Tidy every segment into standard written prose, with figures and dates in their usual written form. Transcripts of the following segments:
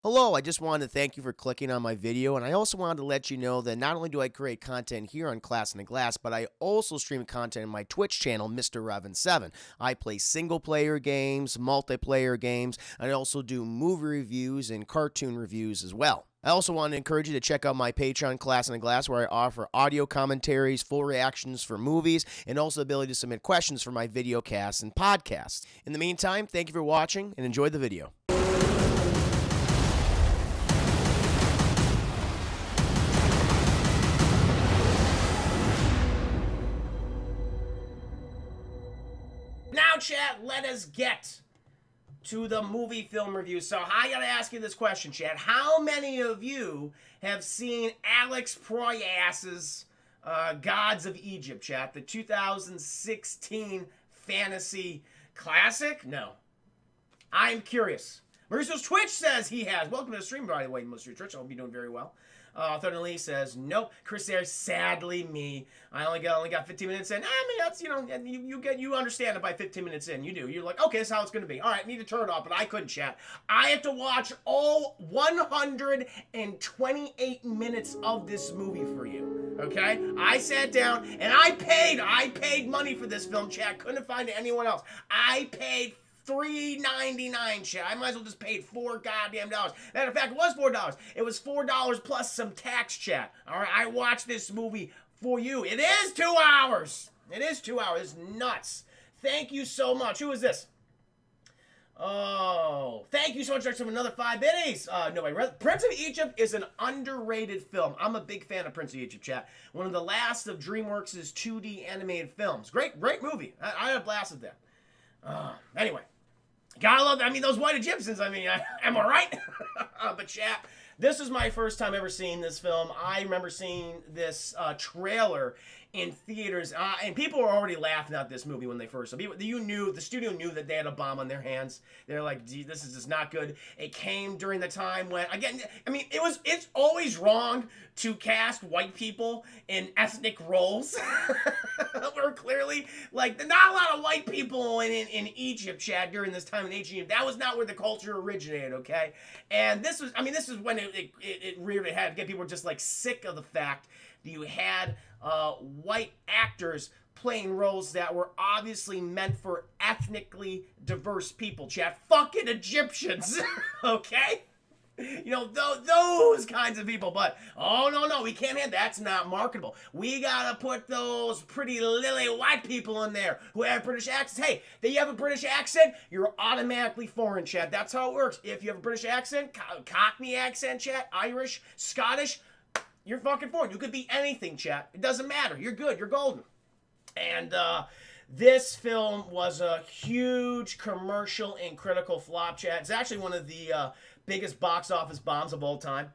Hello, I just wanted to thank you for clicking on my video, and I also wanted to let you know that not only do I create content here on Class in the Glass, but I also stream content in my Twitch channel, Mr. Revan7. I play single-player games, multiplayer games, and I also do movie reviews and cartoon reviews as well. I also want to encourage you to check out my Patreon, Class in the Glass, where I offer audio commentaries, full reactions for movies, and also the ability to submit questions for my video casts and podcasts. In the meantime, thank you for watching, and enjoy the video. Now, chat, let us get to the movie film review. So I gotta ask you this question, chat. How many of you have seen Alex Proyas's Gods of Egypt, chat? The 2016 fantasy classic? No. I'm curious. Mauricio's Twitch says he has. Welcome to the stream, by the way, Mr. Twitch. I hope you're doing very well. Thunder Lee says, nope. Chris Ayers, sadly me. I only got 15 minutes in. I mean, that's, you understand it by 15 minutes in. You do. You're like, okay, that's how it's going to be. All right, need to turn it off, but I couldn't, chat. I had to watch all 128 minutes of this movie for you, okay? I sat down, and I paid money for this film, chat. Couldn't find anyone else. I paid $3.99, chat. I might as well just paid $4 goddamn dollars. Matter of fact, it was $4. It was $4 plus some tax, chat. All right, I watched this movie for you. It is 2 hours. It is 2 hours. It's nuts. Thank you so much. Who is this? Oh, thank you so much for another 5 biddies. Nobody read. Prince of Egypt is an underrated film. I'm a big fan of Prince of Egypt, chat. One of the last of DreamWorks' 2D animated films. Great movie. I had a blast with that. Anyway, gotta love that. I mean, those white Egyptians, am I right? But chat, this is my first time ever seeing this film. I remember seeing this trailer in theaters, and people were already laughing at this movie when they first saw it. The studio knew that they had a bomb on their hands. They're like, gee, this is just not good. It came during the time when, again, I mean, it's always wrong to cast white people in ethnic roles. We're clearly, like, not a lot of white people in Egypt, Chad, during this time in ancient Egypt. That was not where the culture originated, okay? And this is when it reared its head. Again, people were just, like, sick of the fact that you had white actors playing roles that were obviously meant for ethnically diverse people, chat. Fucking Egyptians, okay? You know, those kinds of people. But, oh, no, we can't have, that's not marketable. We gotta put those pretty lily white people in there who have British accents. Hey, you have a British accent, you're automatically foreign, chat. That's how it works. If you have a British accent, Cockney accent, chat, Irish, Scottish, you're fucking foreign. You could be anything, chat. It doesn't matter. You're good. You're golden. And this film was a huge commercial and critical flop, chat. It's actually one of the biggest box office bombs of all time.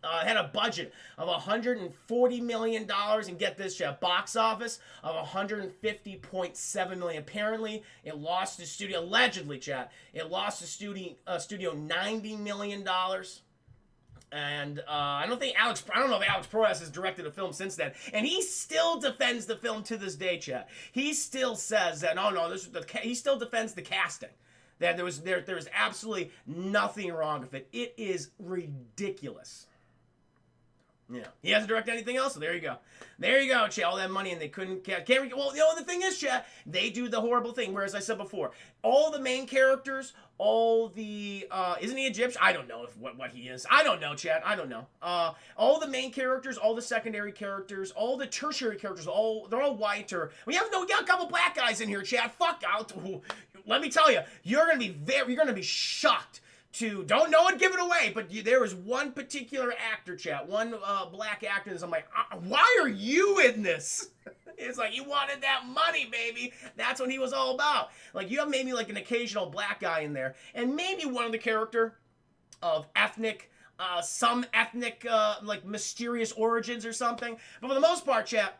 It had a budget of $140 million, and get this, chat, box office of $150.7 million. Apparently, it lost the studio, allegedly, chat, it lost the studio $90 million. And I don't know if Alex Proyas has directed a film since then. And he still defends the film to this day, chat. He still says that, he still defends the casting. That there was absolutely nothing wrong with it. It is ridiculous. Yeah, he hasn't directed anything else, so there you go. There you go, chat. All that money, and they can't. Well, the thing is, chat, they do the horrible thing. Whereas I said before, all the main characters, all the isn't he Egyptian? I don't know what he is. I don't know, chat. I don't know. All the main characters, all the secondary characters, all the tertiary characters, they're all white, or we got a couple black guys in here, chat. Fuck out. Let me tell you, you're gonna be shocked. Don't know it, give it away, but there is one particular actor, chat, one black actor, and I'm like, why are you in this? It's like, you wanted that money, baby. That's what he was all about. Like, you have maybe like an occasional black guy in there, and maybe one of the character of some ethnic, like mysterious origins or something. But for the most part, chat,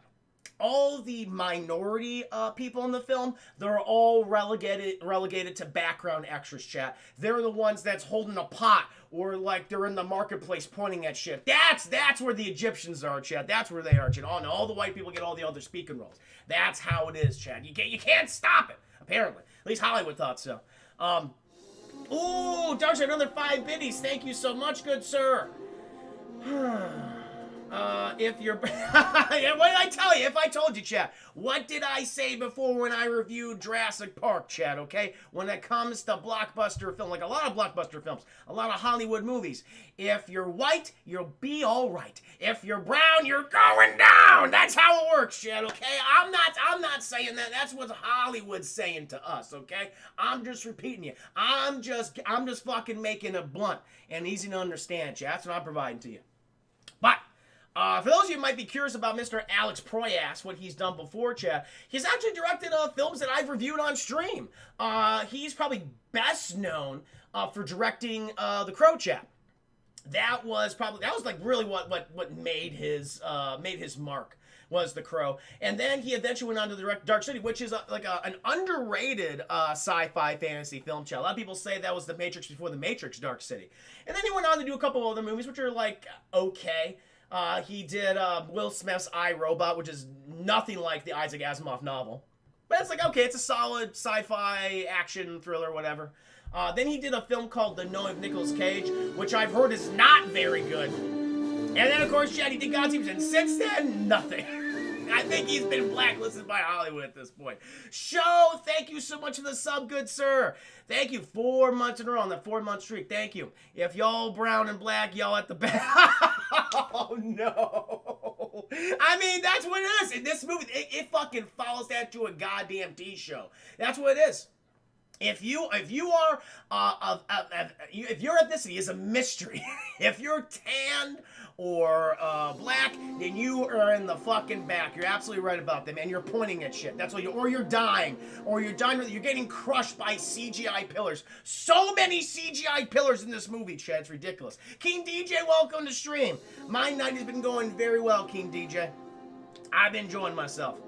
all the minority people in the film, they're all relegated to background extras, chat. They're the ones that's holding a pot, or like they're in the marketplace pointing at shit. That's where the Egyptians are, chat. That's where they are, chat. Oh no, all the white people get all the other speaking roles. That's how it is, chat. You can't stop it, apparently. At least Hollywood thought so. Ooh, Darcy, another 5 biddies. Thank you so much, good sir. If you're... what did I tell you? If I told you, chat. What did I say before when I reviewed Jurassic Park, chat, okay? When it comes to blockbuster film, like a lot of blockbuster films, a lot of Hollywood movies. If you're white, you'll be all right. If you're brown, you're going down. That's how it works, chat, okay? I'm not saying that. That's what Hollywood's saying to us, okay? I'm just repeating you. I'm just fucking making it blunt and easy to understand, chat. That's what I'm providing to you. But for those of you who might be curious about Mr. Alex Proyas, what he's done before, chat, he's actually directed films that I've reviewed on stream. He's probably best known for directing The Crow, chat. That was like really what made his mark. Was The Crow, and then he eventually went on to direct Dark City, which is an underrated sci-fi fantasy film. Chat. A lot of people say that was The Matrix before The Matrix, Dark City, and then he went on to do a couple other movies which are like okay. He did Will Smith's I, Robot, which is nothing like the Isaac Asimov novel, but it's like okay, it's a solid sci-fi action thriller, whatever. Then he did a film called The Knowing of Nicolas Cage, which I've heard is not very good. And then, of course, Chad, he did God's Heroes, and since then, nothing. I think he's been blacklisted by Hollywood at this point. Show, thank you so much for the sub, good sir. Thank you. 4 months in a row on the 4-month streak. Thank you. If y'all brown and black, y'all at the back. Oh, no. I mean, that's what it is. In this movie, it fucking follows that to a goddamn T show. That's what it is. If your ethnicity is a mystery, if you're tanned or black, then you are in the fucking back. You're absolutely right about that, man. You're pointing at shit. That's what you're dying, you're getting crushed by CGI pillars. So many CGI pillars in this movie, Chad. It's ridiculous. King DJ, welcome to stream. My night has been going very well, King DJ. I've been enjoying myself.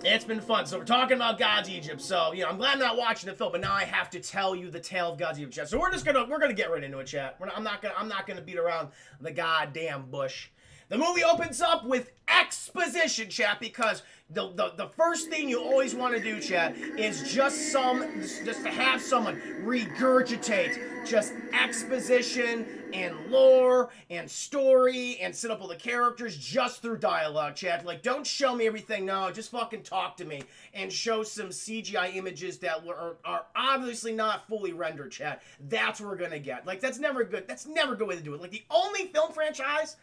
It's been fun. So we're talking about God's Egypt. So, you know, I'm glad I'm not watching the film, but now I have to tell you the tale of God's Egypt, chat. So we're gonna get right into it, chat. I'm not gonna beat around the goddamn bush. The movie opens up with exposition, chat, because the first thing you always want to do, chat, is just to have someone regurgitate just exposition and lore and story and set up all the characters just through dialogue, chat. Like, don't show me everything, no, just fucking talk to me and show some CGI images that are obviously not fully rendered, chat. That's what we're gonna get. Like, that's never good. That's never a good way to do it. Like, the only film franchise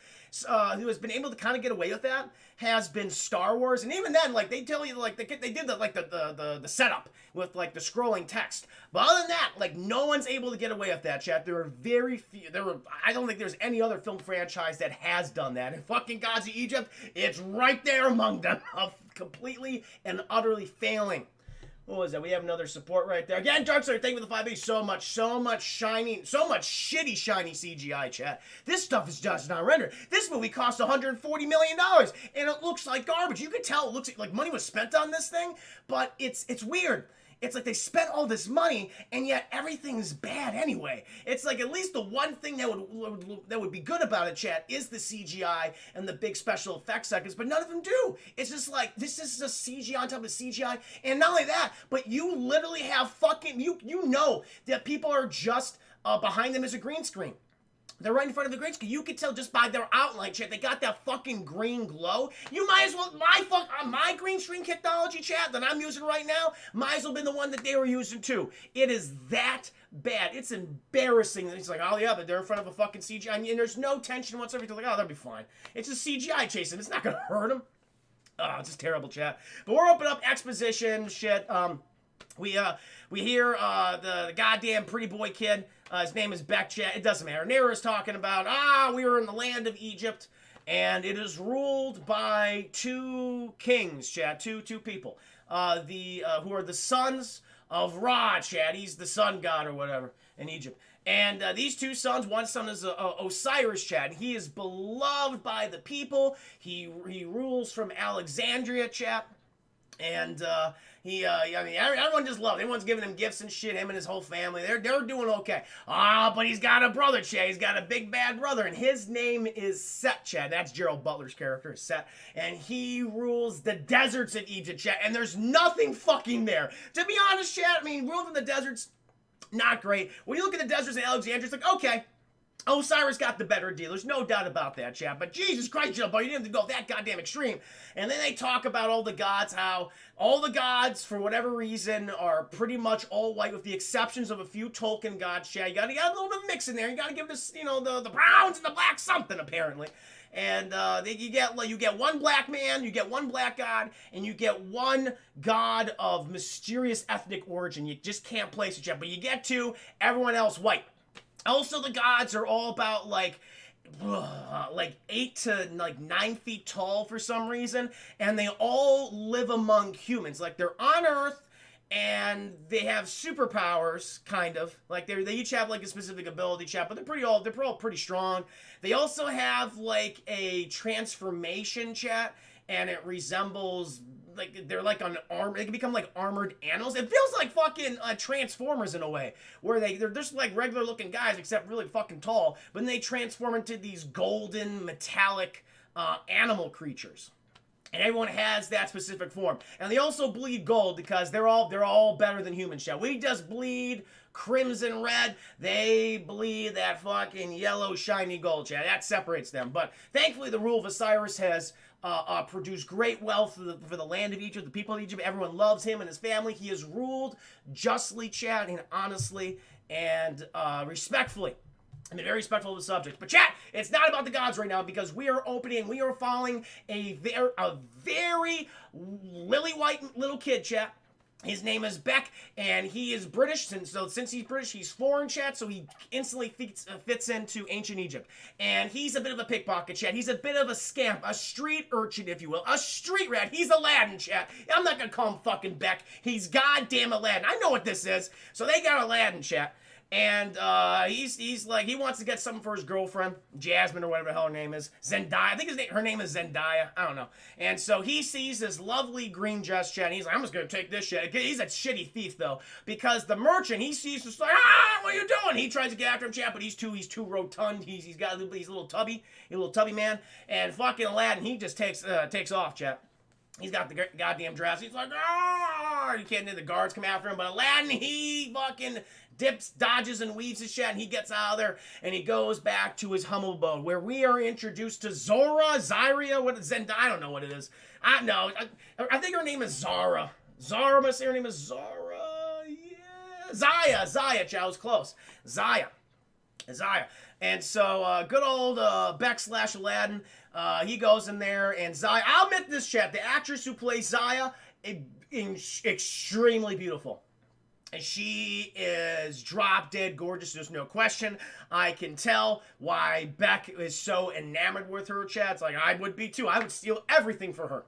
who has been able to kind of get away with that has been Star Wars, and even then, like, they tell you, like, they did the setup with, like, the scrolling text. But other than that, like, no one's able to get away with that, chat. There are very few. I don't think there's any other film franchise that has done that. And fucking God's Egypt, it's right there among them, of completely and utterly failing. What was that? We have another support right there. Again, Darkstar, thank you for the 5 days. So much shiny, so much shitty shiny CGI, chat. This stuff is just not rendered. This movie cost $140 million, and it looks like garbage. You can tell it looks like money was spent on this thing, but it's weird. It's like they spent all this money, and yet everything's bad anyway. It's like at least the one thing that would be good about it, chat, is the CGI and the big special effects seconds, but none of them do. It's just like, this is just CGI on top of CGI, and not only that, but you literally have fucking, you know that people are just, behind them is a green screen. They're right in front of the green screen. You can tell just by their outline, chat. They got that fucking green glow. You might as well, my green screen technology, chat, that I'm using right now, might as well been the one that they were using too. It is that bad. It's embarrassing. It's like, oh yeah, but they're in front of a fucking CGI, and there's no tension whatsoever. You're like, oh, that'll be fine. It's just CGI chasing. It's not gonna hurt them. Oh, it's just terrible, chat. But we're opening up exposition shit. We hear the goddamn pretty boy kid. His name is Beck, chat. It doesn't matter. Nera's talking about, we were in the land of Egypt, and it is ruled by 2 kings, chat. Two people. Who are the sons of Ra, chat. He's the sun god or whatever in Egypt. And these 2 sons, one son is Osiris, chat. He is beloved by the people. He rules from Alexandria, chat. And I mean, everyone just loves him. Everyone's giving him gifts and shit, him and his whole family. They're doing okay. But he's got a brother, Chad. He's got a big bad brother, and his name is Set, Chad. That's Gerald Butler's character, Set. And he rules the deserts of Egypt, Chad. And there's nothing fucking there. To be honest, Chad, I mean, ruling the deserts, Not great. When you look at the deserts in Alexandria, it's like, okay, Osiris got the better deal. There's no doubt about that, chat. But Jesus Christ, you didn't have to go that goddamn extreme. And then they talk about all the gods, how all the gods, for whatever reason, are pretty much all white, with the exceptions of a few Tolkien gods, chat. You got a little bit of mix in there. You got to give this, the browns and the blacks something, apparently. And you get one black man, you get one black god, and you get one god of mysterious ethnic origin. You just can't place it yet, but you get two, everyone else white. Also, the gods are all about like 8 to 9 feet tall for some reason, and they all live among humans. Like, they're on Earth, and they have superpowers, kind of. Like, they each have like a specific ability, chat, but they're all pretty strong. They also have like a transformation, chat, and it resembles, like, they're like on armor. They can become like armored animals. It feels like fucking Transformers in a way, where they're just like regular looking guys, except really fucking tall. But then they transform into these golden metallic animal creatures. And everyone has that specific form. And they also bleed gold because they're all better than humans, chat. We just bleed crimson red. They bleed that fucking yellow shiny gold, chat. That separates them. But thankfully, the rule of Osiris has produced great wealth for the land of Egypt, the people of Egypt. Everyone loves him and his family. He has ruled justly, chat, and honestly, and respectfully. I'm very respectful of the subject. But chat, it's not about the gods right now, because we are following a very lily white little kid, chat. His name is Beck, and he is British. Since he's British, he's foreign, chat, so he instantly fits into ancient Egypt. And he's a bit of a pickpocket, chat. He's a bit of a scamp, a street urchin, if you will. A street rat. He's Aladdin, chat. I'm not gonna call him fucking Beck. He's goddamn Aladdin. I know what this is. So they got Aladdin, chat. And he's like, he wants to get something for his girlfriend, Jasmine, or whatever the hell her name is. Zendaya. I think her name is Zendaya. I don't know. And so he sees this lovely green dress, chat, and he's like, I'm just going to take this shit. He's a shitty thief, though, because the merchant, he sees this like, what are you doing? He tries to get after him, chat, but he's too rotund. He's a little tubby man. And fucking Aladdin, he just takes off, chat. He's got the goddamn dress. He's like, you can't let the guards come after him. But Aladdin, he fucking dips, dodges, and weaves his shit, and he gets out of there, and he goes back to his humble abode, where we are introduced to Zyria, Zendaya, I don't know what it is. I think her name is Zara. Zara, I'm gonna say her name is Zara, yeah. Zaya, chat, was close. Zaya. And so, good old Beck / Aladdin, he goes in there, and Zaya, I'll admit this, chat, the actress who plays Zaya, extremely beautiful. And she is drop dead gorgeous, there's no question. I can tell why Beck is so enamored with her, chat. It's like, I would be too. I would steal everything for her.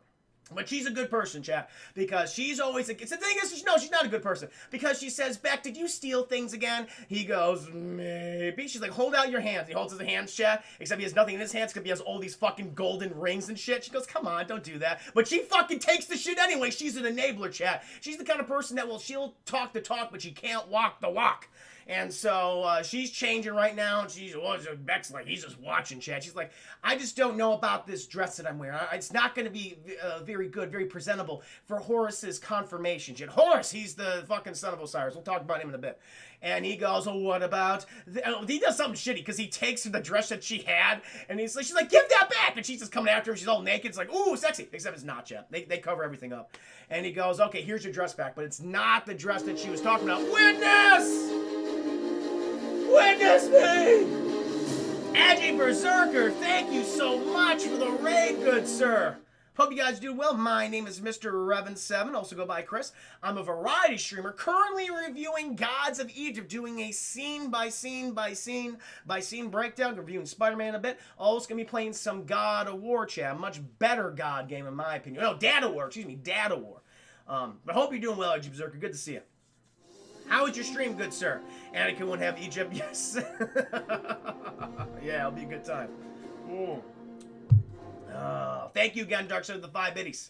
But she's a good person, chat, because she's always, the thing is, no, she's not a good person, because she says, Beck, did you steal things again? He goes, maybe. She's like, hold out your hands. He holds his hands, chat, except he has nothing in his hands, because he has all these fucking golden rings and shit. She goes, come on, don't do that. But she fucking takes the shit anyway. She's an enabler, chat. She's the kind of person that, she'll talk the talk, but she can't walk the walk. And so she's changing right now, and Beck's like, he's just watching, chat. She's like, I just don't know about this dress that I'm wearing. It's not going to be very good, very presentable for Horus's confirmation, chat. Horus, he's the fucking son of Osiris. We'll talk about him in a bit. And he goes, what about... He does something shitty, because he takes the dress that she had, and she's like, give that back! And she's just coming after him. She's all naked. It's like, ooh, sexy. Except it's not, chat. They cover everything up. And he goes, okay, here's your dress back. But it's not the dress that she was talking about. Witness! Witness me! Edgy Berserker, thank you so much for the raid, good sir. Hope you guys do well. My name is Mr. Revan7, also go by Chris. I'm a variety streamer, currently reviewing Gods of Egypt, doing a scene by scene breakdown, reviewing Spider-Man a bit. Also gonna be playing some God of War, chat. A much better God game, in my opinion. No, Dad of War, excuse me, Dad of War. But hope you're doing well, Edgy Berserker. Good to see you. How was your stream, good sir? Anakin won't have Egypt, yes. Yeah, it'll be a good time. Thank you again, Dark Side of the 5 Biddies.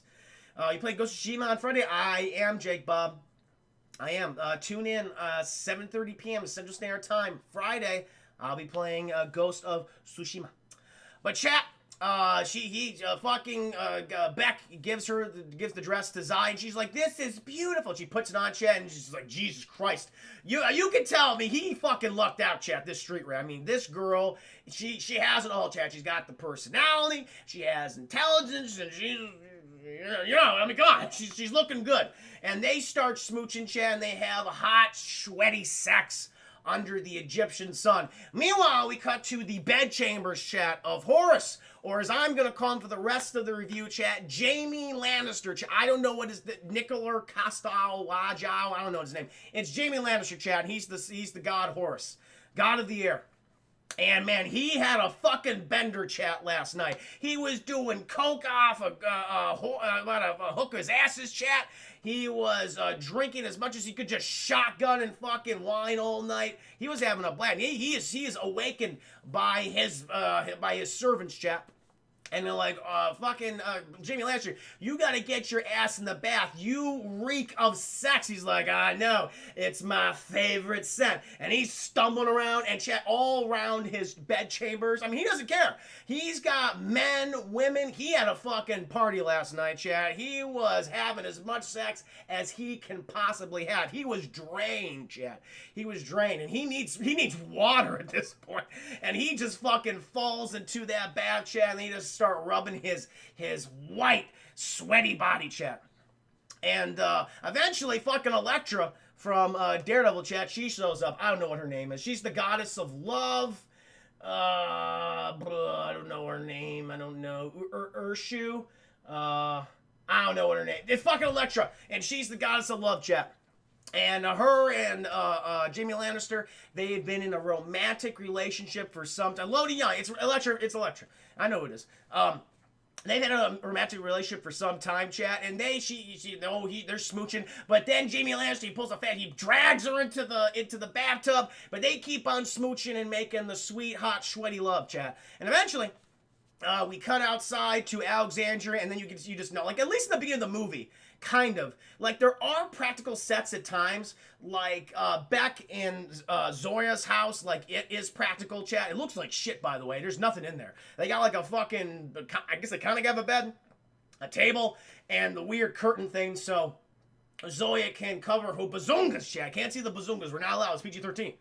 You playing Ghost of Tsushima on Friday? I am, Jake Bob. I am. Tune in 7:30 p.m. Central Standard Time. Friday, I'll be playing Ghost of Tsushima. But chat, Beck gives the dress to Zai, and she's like, "This is beautiful." She puts it on, chat, and she's like, "Jesus Christ, you can tell me he fucking lucked out, chat. This street rat. I mean, this girl, she has it all, chat. She's got the personality, she has intelligence, and she's." I mean, come on, she's looking good. And they start smooching, chat, and they have a hot, sweaty sex under the Egyptian sun. Meanwhile, we cut to the bedchambers, chat, of Horus, or as I'm going to call him for the rest of the review, chat, Jamie Lannister. I don't know what is the Nicola Coster-Waldau. I don't know his name. It's Jamie Lannister, chat. He's the god Horus, god of the air. And man, he had a fucking bender, chat, last night. He was doing coke off a hooker's asses, chat. He was drinking as much as he could, just shotgun and fucking wine all night. He was having a blast. He is awakened by his servants, chat. And they're like, Jamie Lannister, you gotta get your ass in the bath. You reek of sex. He's like, I know. It's my favorite scent. And he's stumbling around and chat all around his bed chambers. I mean, he doesn't care. He's got men, women. He had a fucking party last night, chat. He was having as much sex as he can possibly have. He was drained, chat. He was drained. And he needs water at this point. And he just fucking falls into that bath, chat, and he just start rubbing his white, sweaty body, chat. And eventually, fucking Elektra from Daredevil, chat, she shows up. I don't know what her name is. She's the goddess of love. I don't know her name. I don't know. Urshu. I don't know what her name. It's fucking Elektra, and she's the goddess of love, chat. And her and Jamie Lannister, they've been in a romantic relationship for some time. Loading young. It's Elektra. I know who it is. They've had a romantic relationship for some time, chat, and they're smooching. But then Jamie Lannister, he pulls a fat, he drags her into the bathtub. But they keep on smooching and making the sweet, hot, sweaty love, chat. And eventually, we cut outside to Alexandria, and then you just know, like at least in the beginning of the movie. Kind of. Like, there are practical sets at times, like Beck in Zoya's house, like, it is practical, chat. It looks like shit, by the way. There's nothing in there. They got, like, a fucking, I guess they kind of have a bed, a table, and the weird curtain thing, so Zoya can cover her bazungas, chat. Can't see the bazungas. We're not allowed. It's PG-13.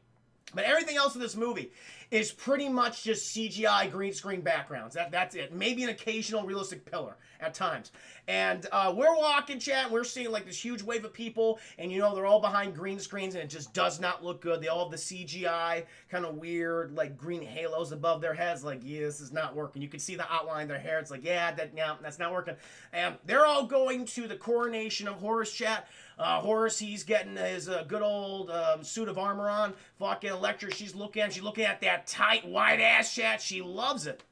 But everything else in this movie is pretty much just CGI green screen backgrounds. That's it. Maybe an occasional realistic pillar at times. And we're walking, chat, and we're seeing like this huge wave of people, and you know, they're all behind green screens, and it just does not look good. They all have the CGI kind of weird, like green halos above their heads. Like, yeah, this is not working. You can see the outline of their hair. It's like, yeah, that's not working. And they're all going to the coronation of Horus, chat. Horus, he's getting his good old suit of armor on. Fucking Elektra, she's looking at that tight, white ass, chat. She loves it.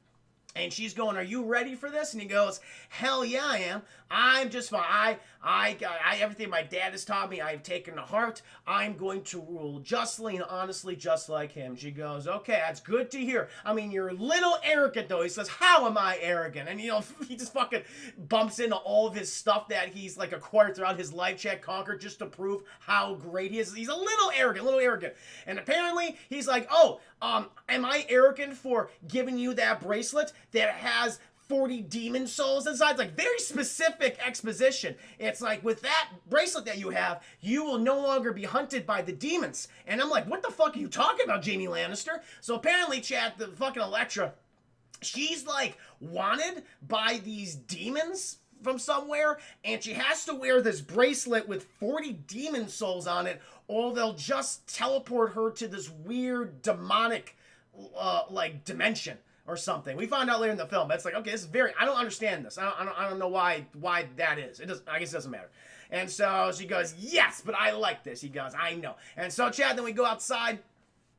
And she's going, "Are you ready for this?" And he goes, "Hell yeah, I am. I'm just fine. I everything my dad has taught me, I've taken to heart. I'm going to rule justly and honestly, just like him." She goes, "Okay, that's good to hear. I mean, you're a little arrogant, though." He says, "How am I arrogant?" And, you know, he just fucking bumps into all of his stuff that he's, like, acquired throughout his life, chat, conquered, just to prove how great he is. He's a little arrogant. And apparently, he's like, "Oh, am I arrogant for giving you that bracelet that has 40 demon souls inside?" It's like very specific exposition. It's like, with that bracelet that you have, you will no longer be hunted by the demons. And I'm like, what the fuck are you talking about, Jamie Lannister? So apparently, chat, the fucking Elektra, she's like wanted by these demons from somewhere, and she has to wear this bracelet with 40 demon souls on it, or they'll just teleport her to this weird demonic like dimension or something. We find out later in the film. It's like, okay, this is very, I don't understand this. I don't know why that is. It does, I guess it doesn't matter. And so she goes, "Yes, but I like this." He goes, "I know." And so, chat, then we go outside,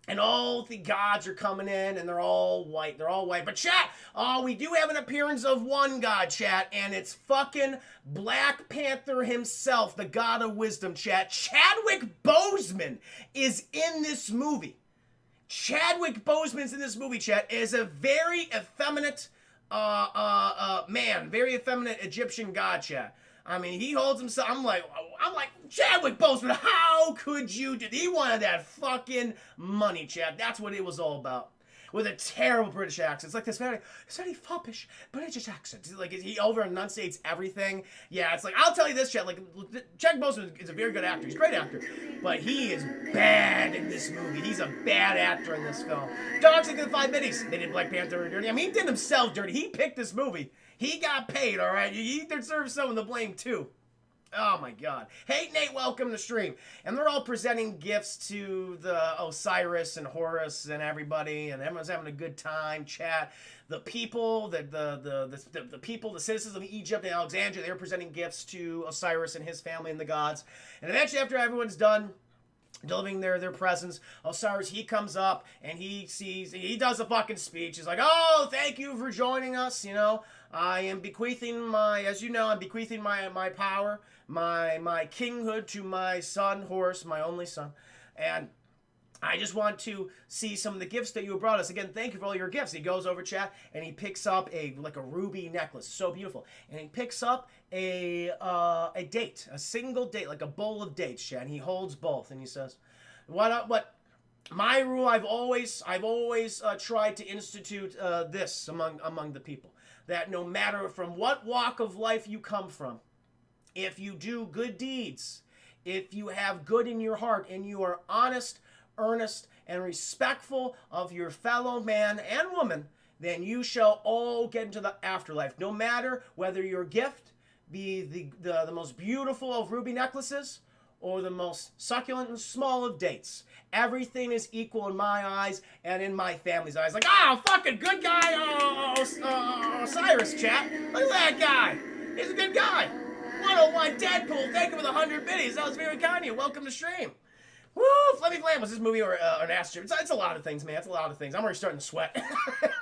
and all the gods are coming in, and they're all white. But, chat, we do have an appearance of one god, chat, and it's fucking Black Panther himself, the god of wisdom, chat. Chadwick Boseman is in this movie. Chadwick Boseman's in this movie, chat, is a very effeminate man, very effeminate Egyptian god, chat. I mean, he holds himself. I'm like, Chadwick Boseman, how could you do? He wanted that fucking money, chat. That's what it was all about. with a terrible British accent. It's like this very foppish British accent. Like he over enunciates everything. Yeah, it's like, I'll tell you this, Chet. Like, Jack Boseman is a very good actor. He's a great actor, but he is bad in this movie. He's a bad actor in this film. Dogs and the Five Biddies. They did Black Panther dirty. I mean, he did himself dirty. He picked this movie. He got paid, all right? He deserves some of the blame, too. Oh, my God. Hey, Nate, welcome to the stream. And they're all presenting gifts to the Osiris and Horus and everybody, and everyone's having a good time, chat. The people, the people, the citizens of Egypt and Alexandria, they're presenting gifts to Osiris and his family and the gods. And eventually, after everyone's done delivering their presents, Osiris, he comes up and he does a fucking speech. He's like, oh, thank you for joining us, you know. I am bequeathing my power, my kinghood to my son, Horus, my only son. And I just want to see some of the gifts that you brought us. Again, thank you for all your gifts. He goes over, chat, and he picks up a ruby necklace, so beautiful. And he picks up a date, a single date, like a bowl of dates, chat. And he holds both, and he says, "What? My rule. I've always tried to institute this among the people, that no matter from what walk of life you come from, if you do good deeds, if you have good in your heart, and you are honest, earnest, and respectful of your fellow man and woman, then you shall all get into the afterlife. No matter whether your gift be the most beautiful of ruby necklaces or the most succulent and small of dates. Everything is equal in my eyes and in my family's eyes." Like, fucking good guy, Osiris, chat. Look at that guy. He's a good guy. 101 Deadpool, thank you for the 100 biddies. That was very kind of you. Welcome to stream. Woo! Flemmy Flam, was this movie or an ass chip? It's a lot of things, man. It's a lot of things. I'm already starting to sweat.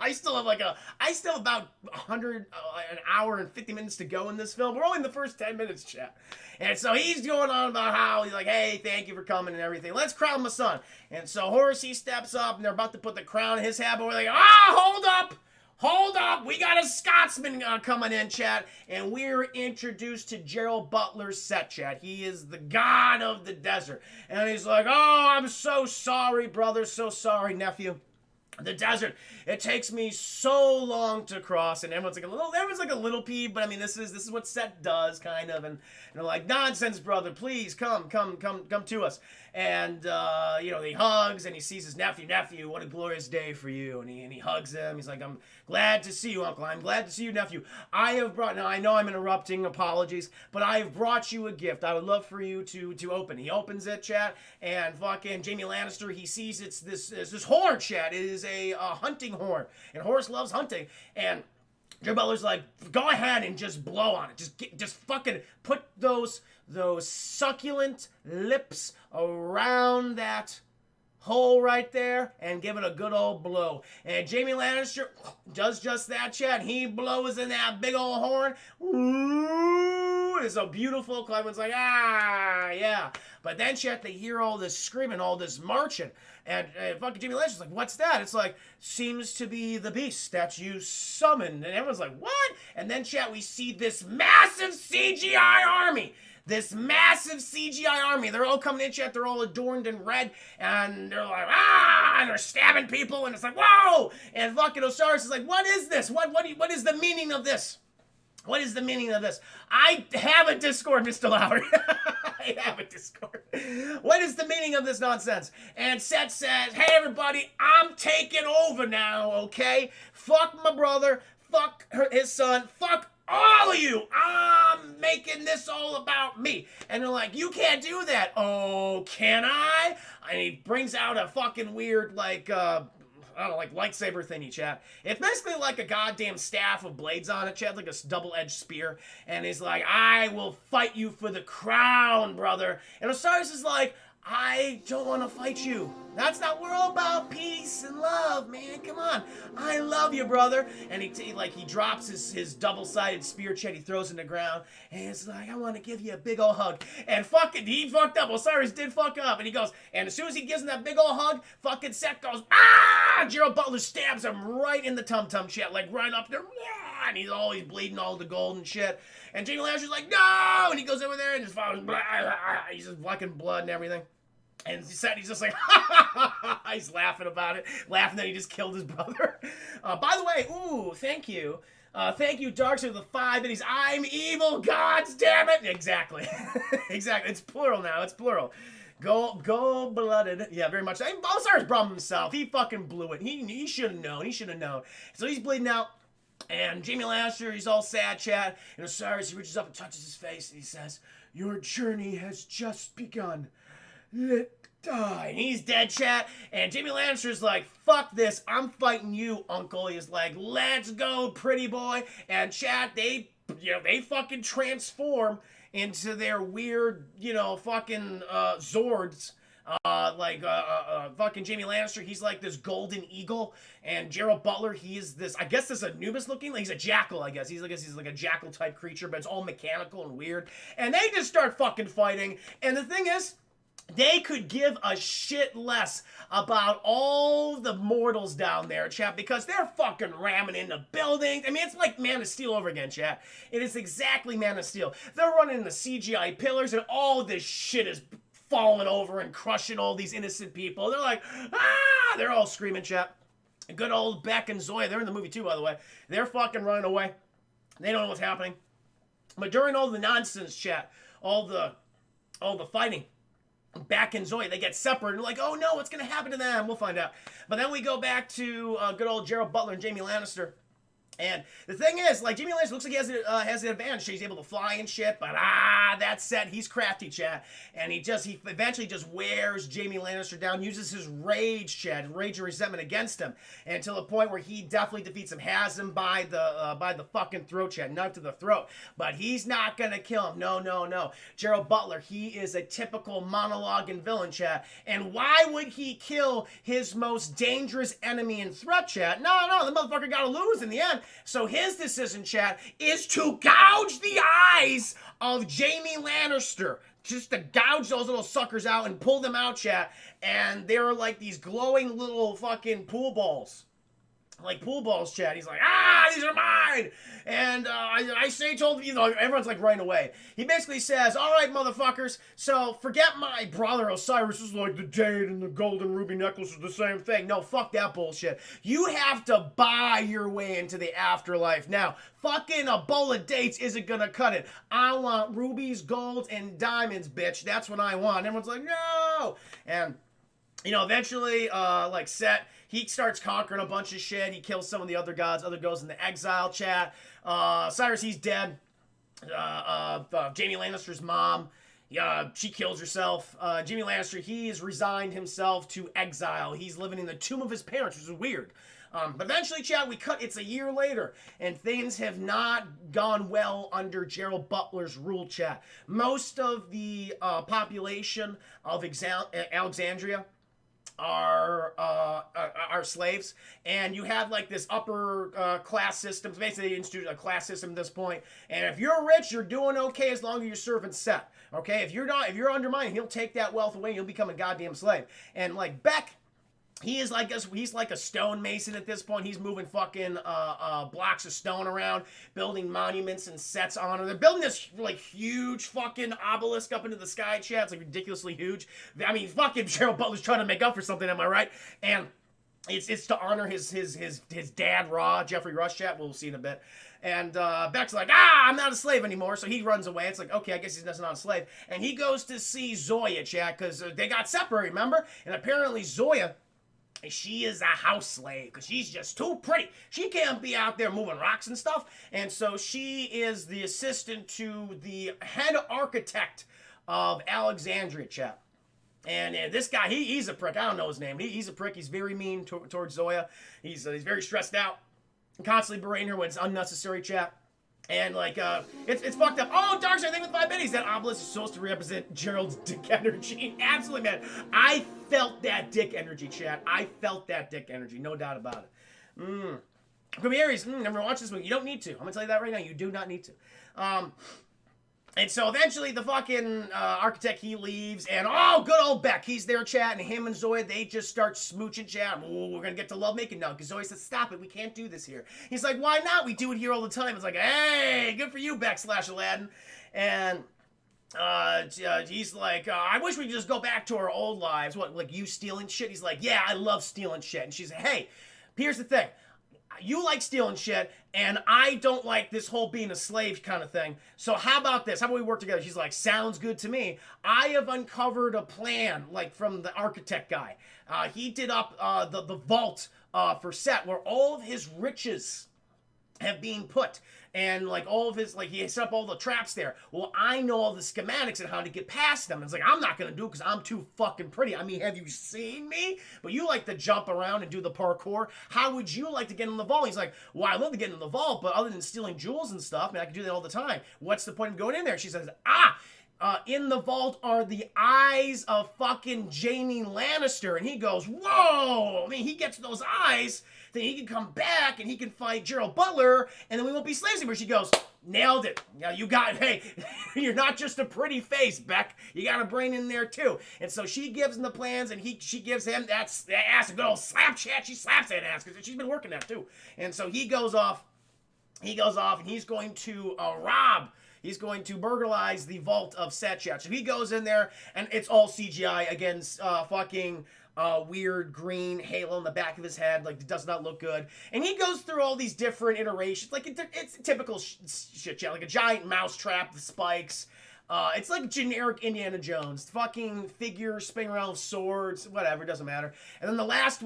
I still have about 100, an hour and 50 minutes to go in this film. We're only in the first 10 minutes, chat. And so he's going on about how he's like, hey, thank you for coming and everything. Let's crown my son. And so Horus, he steps up, and they're about to put the crown in his head, but we're like, hold up! Hold up, we got a Scotsman coming in, chat, and we're introduced to Gerald Butler's set, chat. He is the god of the desert. And he's like, oh, I'm so sorry, brother, so sorry, nephew. The desert, it takes me so long to cross, and everyone's like a little peeved, but I mean, this is what Set does, kind of, and they're like, nonsense, brother, please come to us. And he hugs, and he sees his nephew, what a glorious day for you, and he hugs him. He's like, I'm glad to see you, uncle, I'm glad to see you, nephew. Now I know I'm interrupting, apologies, but I have brought you a gift. I would love for you to open. He opens it, chat, and fucking Jaime Lannister, he sees it's this horn, chat. It is a hunting horn, and Horus loves hunting, and Joe Butler's like, go ahead and just blow on it. Just fucking put those succulent lips around that hole right there and give it a good old blow. And Jaime Lannister does just that, chat. He blows in that big old horn. Ooh, it's so beautiful. Everyone's like, yeah. But then, chat, they hear all this screaming, all this marching. And fucking Jaime Lannister's like, what's that? It's like, seems to be the beast that you summoned. And everyone's like, what? And then, chat, we see this massive CGI army. This massive CGI army. They're all coming in, chat. They're all adorned in red. And they're like, and they're stabbing people. And it's like, whoa! And fucking Osiris is like, what is this? What is the meaning of this? What is the meaning of this? I have a Discord, Mr. Lowry. I have a Discord. What is the meaning of this nonsense? And Seth says, hey, everybody, I'm taking over now, okay? Fuck my brother. Fuck his son. Fuck all of you. I'm making this all about me. And they're like, you can't do that. Oh, can I? And he brings out a fucking weird, lightsaber thingy, chat. It's basically like a goddamn staff with blades on it, chat, like a double-edged spear. And he's like, I will fight you for the crown, brother. And Osiris is like, I don't want to fight you. We're all about peace and love, man. Come on. I love you, brother. And he drops his double-sided spear, chat. He throws it in the ground. And it's like, I want to give you a big old hug. And he fucked up. Osiris did fuck up. And he goes, and as soon as he gives him that big old hug, fucking Seth goes, Gerald Butler stabs him right in the tum-tum, chat. Like, right up there. And he's always bleeding all the gold and shit. And Jaime Lannister's like, no! And he goes over there and just follows, he's just fucking blood and everything. And he's just like, he's laughing about it, laughing that he just killed his brother. By the way, ooh, thank you. Thank you, Darkseid, for the 5 minutes. I'm evil, gods damn it! Exactly. Exactly. It's plural now. It's plural. Go blooded. Yeah, very much. Osiris brought himself. He fucking blew it. He should have known. He should have known. So he's bleeding out. And Jamie Lannister, he's all sad, chat. And Osiris, he reaches up and touches his face, and he says, "Your journey has just begun. Let die." And he's dead, chat. And Jamie Lannister's like, "Fuck this. I'm fighting you, uncle." He's like, "Let's go, pretty boy." And chat, they fucking transform into their weird, fucking Zords. Fucking Jamie Lannister, he's like this golden eagle, and Gerald Butler, he is this, I guess this Anubis looking, like he's a jackal, I guess. He's like a jackal type creature, but it's all mechanical and weird. And they just start fucking fighting. And the thing is, they could give a shit less about all the mortals down there, chat, because they're fucking ramming into buildings. I mean, it's like Man of Steel over again, chat. It is exactly Man of Steel. They're running into CGI pillars, and all this shit is falling over and crushing all these innocent people. They're like, ah! They're all screaming, chat. Good old Beck and Zoya, they're in the movie too, by the way. They're fucking running away. They don't know what's happening. But during all the nonsense, chat, all the fighting, Beck and Zoe, they get separated. They're like, oh no, what's going to happen to them? We'll find out. But then we go back to good old Gerald Butler and Jamie Lannister. And the thing is, like, Jamie Lannister looks like he has an advantage. He's able to fly and shit, but that set, he's crafty, chat. And he eventually just wears Jamie Lannister down, uses his rage, chat, rage and resentment against him, and to the point where he definitely defeats him, has him by the fucking throat, chat, knife to the throat. But he's not gonna kill him. No. Gerald Butler, he is a typical monologue and villain, chat. And why would he kill his most dangerous enemy and threat, chat? No, the motherfucker gotta lose in the end. So his decision, chat, is to gouge the eyes of Jamie Lannister. Just to gouge those little suckers out and pull them out, chat. And they're like these glowing little fucking pool balls. Like pool balls, chat. He's like, these are mine. And I say, told you, everyone's like running away. He basically says, all right, motherfuckers, so forget my brother Osiris is like the jade and the golden ruby necklace is the same thing. No, fuck that bullshit. You have to buy your way into the afterlife. Now, fucking a bowl of dates isn't gonna cut it. I want rubies, golds, and diamonds, bitch. That's what I want. Everyone's like, no. And eventually, Set, he starts conquering a bunch of shit. He kills some of the other gods. Other goes into exile, chat. Cyrus, he's dead. Jamie Lannister's mom, she kills herself. Jamie Lannister, he has resigned himself to exile. He's living in the tomb of his parents, which is weird. But eventually, chat, it's a year later, and things have not gone well under Gerald Butler's rule, chat. Most of the population of Alexandria are slaves, and you have like this upper class system. Basically, they institute a class system at this point. And if you're rich, you're doing okay as long as you're serving Set. Okay, if you're undermined, he'll take that wealth away. And you'll become a goddamn slave. And like Beck, he's like a stonemason at this point. He's moving fucking blocks of stone around, building monuments and sets on her. They're building this like huge fucking obelisk up into the sky, chat. It's like ridiculously huge. I mean, fucking Gerald Butler's trying to make up for something, am I right? And it's to honor his dad, Jeffrey Rush, chat. We'll see in a bit. And Beck's like, I'm not a slave anymore. So he runs away. It's like, okay, I guess he's not a slave. And he goes to see Zoya, chat, because they got separated, remember? And apparently Zoya, she is a house slave because she's just too pretty. She can't be out there moving rocks and stuff. And so she is the assistant to the head architect of Alexandria, chat. And this guy, he's a prick. I don't know his name. He's a prick. He's very mean towards Zoya. He's very stressed out. Constantly berating her when it's unnecessary, chat. And it's fucked up. Oh, Darkseid, thing with 5 minutes. That obelisk is supposed to represent Gerald's dick energy. Absolutely, man. I felt that dick energy, chat. I felt that dick energy. No doubt about it. From Aries, never watched this movie. You don't need to. I'm gonna tell you that right now. You do not need to. And so eventually the fucking architect, he leaves, and good old Beck, he's there, chat, and him and Zoya, they just start smooching, chat. We're gonna get to lovemaking now, because Zoya says, stop it, we can't do this here. He's like, why not? We do it here all the time. It's like, hey, good for you, Beck / Aladdin. And he's like, I wish we could just go back to our old lives. What, like you stealing shit? He's like, yeah, I love stealing shit. And she's like, hey, here's the thing. You like stealing shit, and I don't like this whole being a slave kind of thing. So how about this? How about we work together? She's like, sounds good to me. I have uncovered a plan, like from the architect guy. He did up the vault for Set, where all of his riches have been put, and like all of his, like he set up all the traps there. Well, I know all the schematics and how to get past them. It's like, I'm not gonna do it because I'm too fucking pretty. I mean, have you seen me? But you like to jump around and do the parkour. How would you like to get in the vault? He's like, well, I love to get in the vault, but other than stealing jewels and stuff, man, I can do that all the time. What's the point of going in there? She says, in the vault are the eyes of fucking Jaime Lannister. And he goes, whoa! I mean, he gets those eyes, then he can come back and he can fight Gerald Butler, and then we won't be slaves anymore. She goes, nailed it. Now you got, hey, you're not just a pretty face, Beck. You got a brain in there too. And so she gives him the plans, and she gives him that ass, a good old slap chat. She slaps that ass because she's been working that too. And so he goes off, and he's going to rob. He's going to burglarize the vault of Setchat. So he goes in there, and it's all CGI against fucking weird green halo in the back of his head. Like, it does not look good. And he goes through all these different iterations. Like, it's typical shit, like a giant mouse trap with spikes. It's like generic Indiana Jones. Fucking figures spinning around with swords, whatever, doesn't matter. And then the last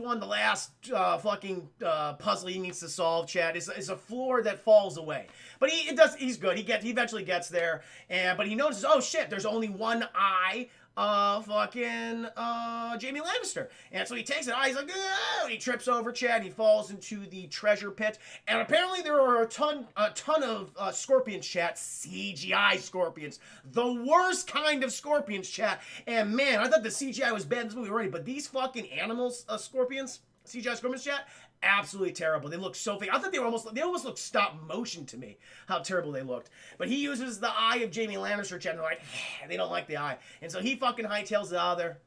fucking puzzle he needs to solve, Chad, is a floor that falls away. But he's good. He eventually gets there, but he notices, oh shit, there's only one eye fucking Jaime Lannister. And so he takes it, he's like, oh, and he trips over Chad, he falls into the treasure pit, and apparently there are a ton of scorpions, chat, CGI scorpions, the worst kind of scorpions, chat. And man, I thought the CGI was bad in this movie already, but these fucking animals, scorpions, CGI scorpions, chat, absolutely terrible. They look so fake. I thought they almost looked stop motion to me, how terrible they looked. But he uses the eye of Jaime Lannister, chat, and they're like, they don't like the eye. And so he fucking hightails it out of there.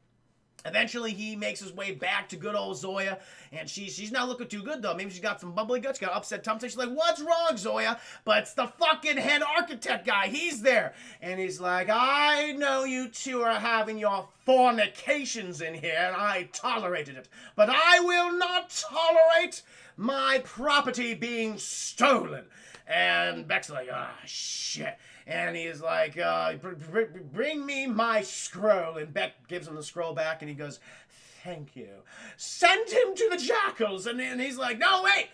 Eventually, he makes his way back to good old Zoya, and she's not looking too good, though. Maybe she's got some bubbly guts, got upset tummy. She's like, what's wrong, Zoya? But it's the fucking head architect guy. He's there. And he's like, I know you two are having your fornications in here, and I tolerated it. But I will not tolerate my property being stolen. And Beck's like, shit. And he's like, bring me my scroll. And Beck gives him the scroll back, and he goes, thank you. Send him to the jackals. And he's like, no, wait,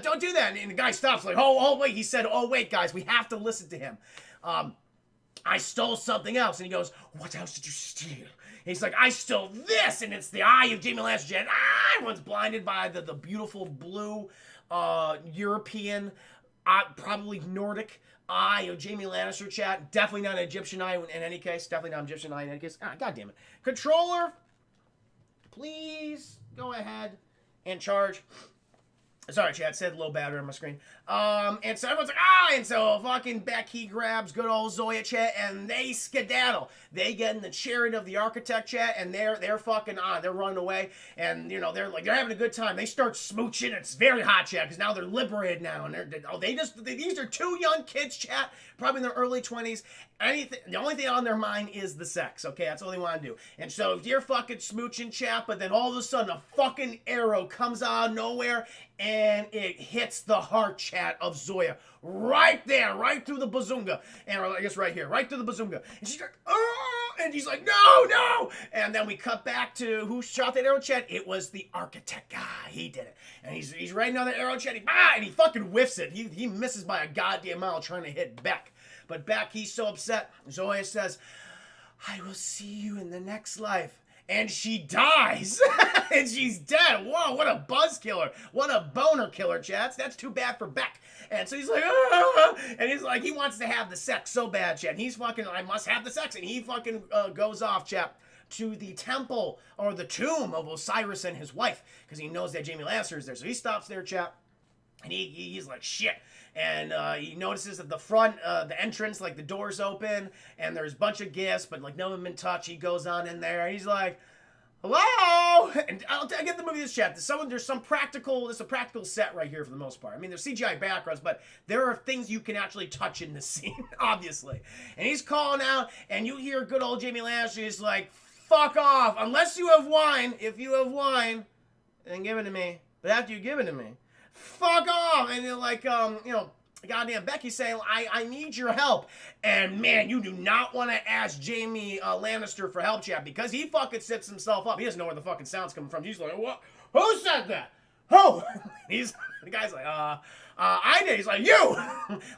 don't do that. And the guy stops, like, oh, wait. He said, oh, wait, guys, we have to listen to him. I stole something else. And he goes, what else did you steal? And he's like, I stole this. And it's the eye of Jaime Lannister. And everyone's blinded by the beautiful blue European, probably Nordic eye of Jaime Lannister, chat. Definitely not an Egyptian eye in any case. Definitely not an Egyptian eye in any case. God damn it. Controller, please go ahead and charge. Sorry, chat, said low battery on my screen. And so everyone's like, and so fucking Becky grabs good old Zoya, chat, and they skedaddle. They get in the chariot of the architect, chat, and they're fucking they're running away, and you know they're having a good time. They start smooching. It's very hot, chat, because now they're liberated now, and these are two young kids, chat, probably in their early 20s. The only thing on their mind is the sex. Okay, that's all they want to do. And so you're fucking smooching, chat, but then all of a sudden a fucking arrow comes out of nowhere, and it hits the heart, chat, of Zoya. Right there, right through the bazunga. And I guess right here, right through the bazunga. And she's like, oh! And he's like, no! And then we cut back to who shot that arrow, chat. It was the architect guy. He did it. And he's right on the arrow, chat. And he fucking whiffs it. He misses by a goddamn mile trying to hit Beck. But Beck, he's so upset. Zoya says, I will see you in the next life. And she dies. And she's dead. Whoa, what a buzz killer. What a boner killer, chats. That's too bad for Beck. And so he's like, and he's like, he wants to have the sex so bad, chat. And he's fucking, I must have the sex. And he fucking goes off, chat, to the temple or the tomb of Osiris and his wife, because he knows that Jaime Lannister is there. So he stops there, chat. And he's like, shit. And he notices at the front, the entrance, like the door's open, and there's a bunch of gifts, but like no one been touched. He goes on in there, and he's like, hello? And I'll get the movie this chat. There's a practical set right here for the most part. I mean, there's CGI backgrounds, but there are things you can actually touch in this scene, obviously. And he's calling out, and you hear good old Jamie Lannister is like, fuck off, unless you have wine. If you have wine, then give it to me. But after you give it to me, fuck off. And you're like, goddamn Becky's saying, I need your help. And man, you do not want to ask Jamie Lannister for help, chat, because he fucking sets himself up. He doesn't know where the fucking sound's coming from. He's like, what? Who said that? Who? The guy's like, I did. He's like, you.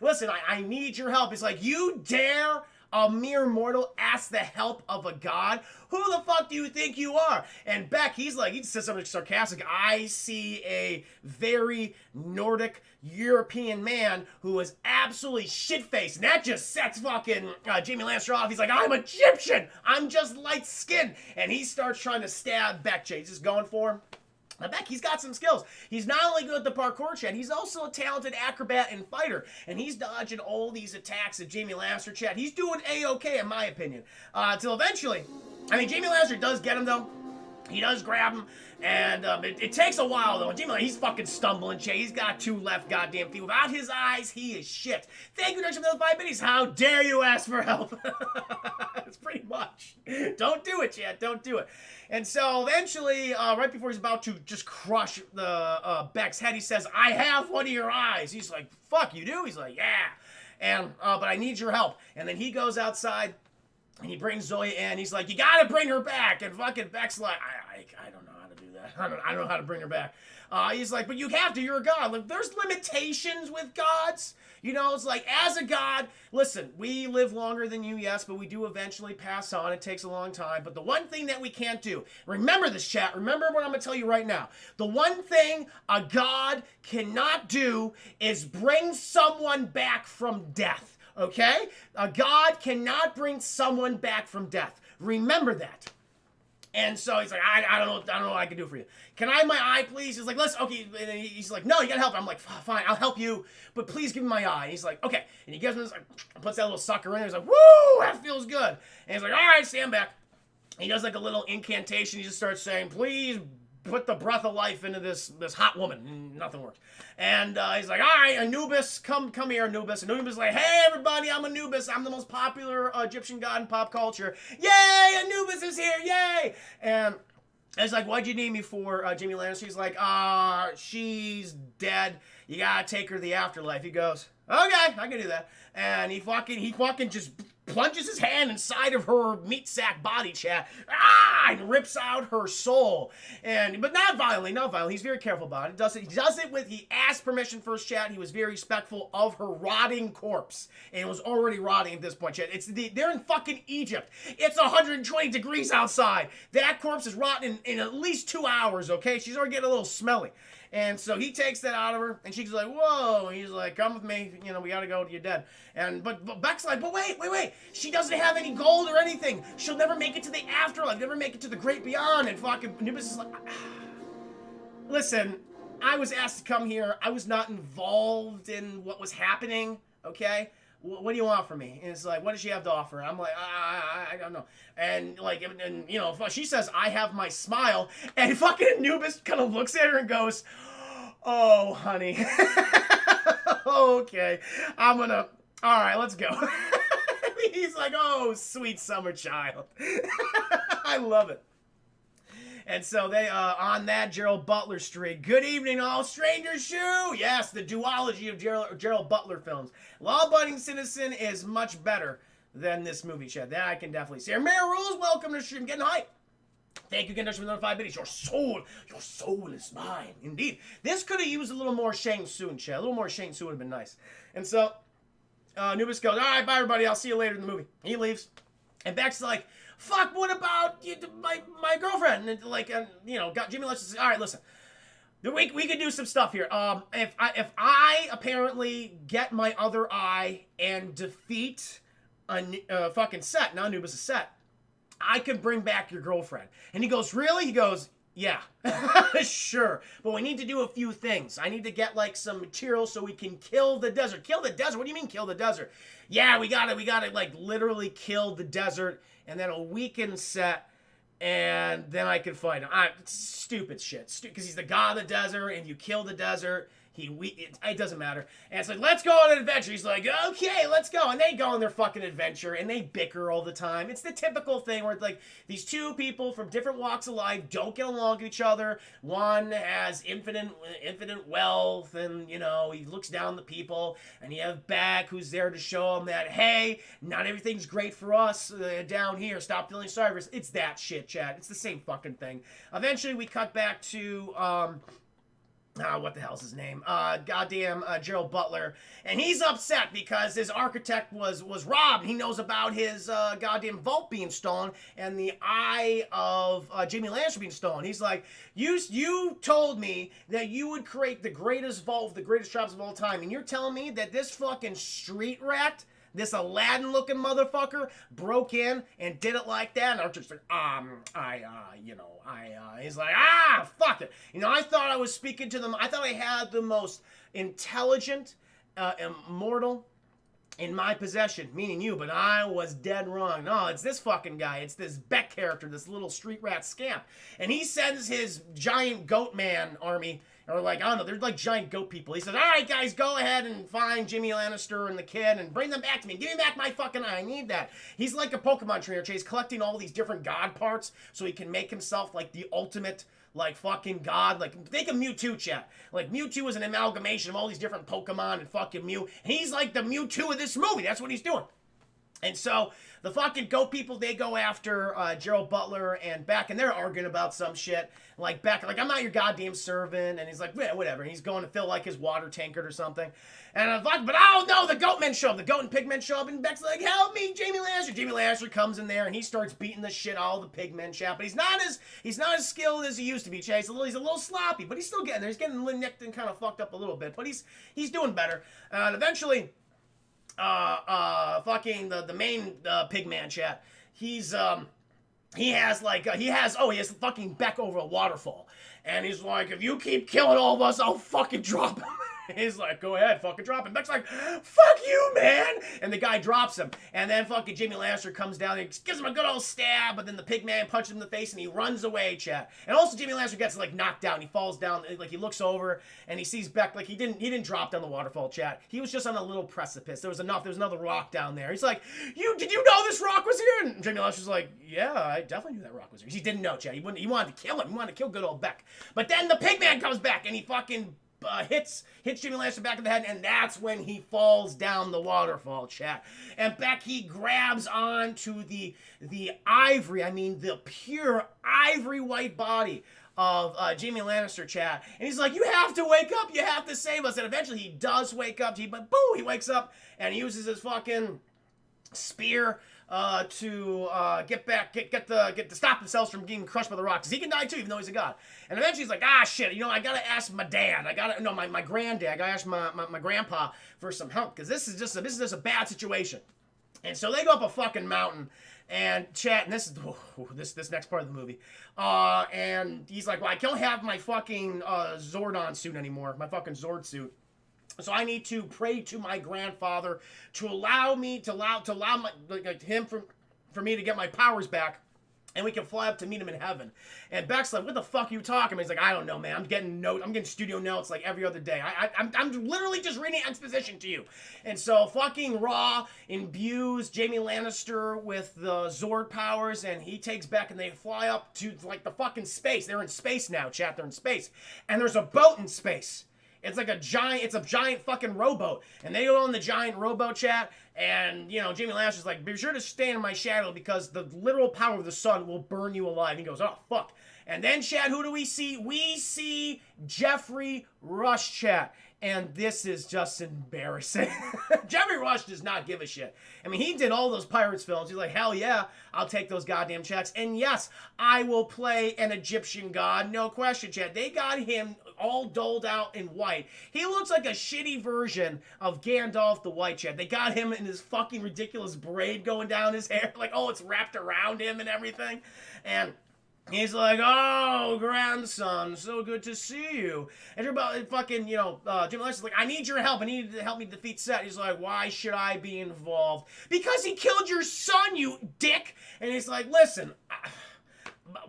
Listen, I need your help. He's like, you dare a mere mortal ask the help of a god? Who the fuck do you think you are? And Beck, he says something sarcastic. I see a very Nordic European man who is absolutely shit-faced. And that just sets fucking Jamie Lannister off. He's like, I'm Egyptian. I'm just light-skinned. And he starts trying to stab Beck. He's just going for him. Now, Beck, he's got some skills. He's not only good at the parkour, chat, he's also a talented acrobat and fighter. And he's dodging all these attacks of Jamie Lannister, chat. He's doing A-okay, in my opinion. Till eventually, I mean, Jamie Lannister does get him, though. He does grab him, and it takes a while, though. And Jamie Lannister, he's fucking stumbling, chat. He's got 2 left goddamn feet. Without his eyes, he is shit. Thank you, Direction, for the 5 minutes. How dare you ask for help? It's pretty much. Don't do it, chat. Don't do it. And so eventually, right before he's about to just crush the Beck's head, he says, I have one of your eyes. He's like, fuck, you do? He's like, yeah. And but I need your help. And then he goes outside, and he brings Zoya in. He's like, you gotta bring her back. And fucking Beck's like, I don't know how to do that. I don't know how to bring her back. He's like, but you have to. You're a god. Like, there's limitations with gods. You know, it's like, as a god, listen, we live longer than you, yes, but we do eventually pass on. It takes a long time. But the one thing that we can't do, remember this, chat, remember what I'm going to tell you right now. The one thing a god cannot do is bring someone back from death, okay? A god cannot bring someone back from death. Remember that. And so he's like, I don't know what I can do for you. Can I have my eye, please? He's like, okay. And he's like, no, you gotta help. I'm like, fine, I'll help you, but please give me my eye. And he's like, okay. And he gives me this, like, puts that little sucker in there. He's like, woo, that feels good. And he's like, all right, stand back. He does like a little incantation. He just starts saying, please put the breath of life into this hot woman. And nothing works. And he's like, all right, Anubis, come here, Anubis. And Anubis is like, hey, everybody, I'm Anubis. I'm the most popular Egyptian god in pop culture. Yay, Anubis is here, yay! And it's like, what'd you need me for, Jamie Lannister? He's like, she's dead. You gotta take her to the afterlife. He goes, okay, I can do that. And he fucking just plunges his hand inside of her meat sack body, chat, and rips out her soul. But not violently. He's very careful about it. He asked permission first, chat. He was very respectful of her rotting corpse. And it was already rotting at this point, chat. They're in fucking Egypt. It's 120 degrees outside. That corpse is rotting in at least 2 hours, okay? She's already getting a little smelly. And so he takes that out of her, and she's like, whoa. And he's like, come with me. You know, we gotta go. You're dead. But Beck's like, but wait. She doesn't have any gold or anything. She'll never make it to the afterlife, never make it to the great beyond. And fucking Anubis is like, listen, I was asked to come here. I was not involved in what was happening, okay? What do you want from me? And it's like, what does she have to offer? I'm like, I don't know. And like, and you know, she says, I have my smile. And fucking Anubis kind of looks at her and goes, oh, honey. Okay. All right, let's go. He's like, oh, sweet summer child. I love it. And so they, on that Gerald Butler streak. Good evening, all. Stranger's Shoe. Yes, the duology of Gerald Butler films. Law-Abiding Citizen is much better than this movie, chat. That I can definitely see. Mayor Rules, welcome to the stream. Getting hype. Thank you, Kendash, for another 5 minutes. Your soul is mine. Indeed. This could have used a little more Shang Tsung, chat. A little more Shang Tsung would have been nice. And so, Anubis goes, all right, bye, everybody. I'll see you later in the movie. He leaves. And Beck's like, fuck, what about my girlfriend? And like, you know, Jimmy Lynch says, all right, listen. We could do some stuff here. If I apparently get my other eye and defeat a fucking Set, now Anubis is Set, I could bring back your girlfriend. And he goes, really? He goes, yeah, sure. But we need to do a few things. I need to get like some material so we can kill the desert. Kill the desert? What do you mean kill the desert? Yeah, we gotta like literally kill the desert and then a weakened Set and then I can fight him. Stupid shit. Because he's the god of the desert, and you kill the desert. It doesn't matter. And it's like, let's go on an adventure. He's like, okay, let's go. And they go on their fucking adventure, and they bicker all the time. It's the typical thing where, like, these two people from different walks of life don't get along with each other. One has infinite wealth, and, you know, he looks down the people. And you have Beck, who's there to show him that, hey, not everything's great for us down here. Stop feeling sorry for us. It's that shit, Chad. It's the same fucking thing. Eventually, we cut back to, what the hell's his name? Goddamn Gerald Butler. And he's upset because his architect was robbed. He knows about his goddamn vault being stolen and the eye of Jamie Lannister being stolen. He's like, you told me that you would create the greatest vault with the greatest traps of all time. And you're telling me that this fucking street rat, this Aladdin-looking motherfucker, broke in and did it like that? And Archer's like, he's like, fuck it. You know, I thought I was speaking to them. I thought I had the most intelligent immortal in my possession, meaning you, but I was dead wrong. No, it's this fucking guy. It's this Beck character, this little street rat scamp. And he sends his giant goat man army, or like, I don't know, they're like giant goat people. He says, all right, guys, go ahead and find Jimmy Lannister and the kid and bring them back to me. Give me back my fucking eye. I need that. He's like a Pokemon trainer. He's collecting all these different god parts so he can make himself like the ultimate, like, fucking god. Like, think of Mewtwo, chat. Like, Mewtwo is an amalgamation of all these different Pokemon and fucking Mew. And he's like the Mewtwo of this movie. That's what he's doing. And so the fucking goat people, they go after Gerald Butler and Beck, and they're arguing about some shit. Like, Beck, like, I'm not your goddamn servant. And he's like, yeah, whatever. And he's going to fill, like, his water tankard or something. And but oh no, the goat men show up. The goat and pig men show up, and Beck's like, help me, Jamie Lannister. Jamie Lannister comes in there, and he starts beating the shit out of the pig men, chat. But he's not as skilled as he used to be, chat. He's a little sloppy, but he's still getting there. He's getting nicked and kind of fucked up a little bit, but he's doing better. And eventually, fucking the main pigman, chat. He has fucking Beck over a waterfall, and he's like, if you keep killing all of us, I'll fucking drop him. He's like, go ahead, fucking drop him. Beck's like, fuck you, man. And the guy drops him. And then fucking Jamie Lannister comes down and gives him a good old stab, but then the pig man punches him in the face and he runs away, chat. And also Jamie Lannister gets like knocked down. He falls down, like he looks over and he sees Beck, like he didn't drop down the waterfall, chat. He was just on a little precipice. There was another rock down there. He's like, did you know this rock was here? And Jamie Lannister's like, yeah, I definitely knew that rock was here. He didn't know, chat. He wanted to kill him. He wanted to kill good old Beck. But then the pig man comes back and he fucking hits Jimmy Lannister back in the head, and that's when he falls down the waterfall, chat. And Beck, he grabs onto the ivory, the pure ivory white body of Jamie Lannister, chat. And he's like, you have to wake up, you have to save us. And eventually he does wake up, he wakes up and he uses his fucking spear to get to stop themselves from getting crushed by the rocks. He can die too, even though he's a god. And eventually he's like, shit, I gotta ask my dad. My granddad. I gotta ask my grandpa for some help because this is just a bad situation. And so they go up a fucking mountain and chat. And this is this next part of the movie. And he's like, well, I can't have my fucking Zordon suit anymore. My fucking Zord suit. So I need to pray to my grandfather to allow me him for me to get my powers back, and we can fly up to meet him in heaven. And Beck's like, what the fuck are you talking about? He's like, I don't know, man. I'm getting studio notes like every other day. I'm literally just reading exposition to you. And so fucking Raw imbues Jamie Lannister with the Zord powers, and he takes Beck and they fly up to like the fucking space. They're in space now, chat. They're in space. And there's a boat in space. It's a giant fucking rowboat. And they go on the giant rowboat, chat, and, Jamie Lannister's like, be sure to stay in my shadow because the literal power of the sun will burn you alive. And he goes, oh, fuck. And then, chat, who do we see? We see Jeffrey Rush, chat. And this is just embarrassing. Jeffrey Rush does not give a shit. He did all those Pirates films. He's like, hell yeah, I'll take those goddamn checks. And yes, I will play an Egyptian god. No question, chat. They got him all doled out in white. He looks like a shitty version of Gandalf the White, chat. They got him in his fucking ridiculous braid going down his hair. Like, it's wrapped around him and everything. And he's like, oh, grandson, so good to see you. And everybody fucking, Jimmy Lannister's like, I need your help. I need you to help me defeat Set. He's like, why should I be involved? Because he killed your son, you dick. And he's like, listen,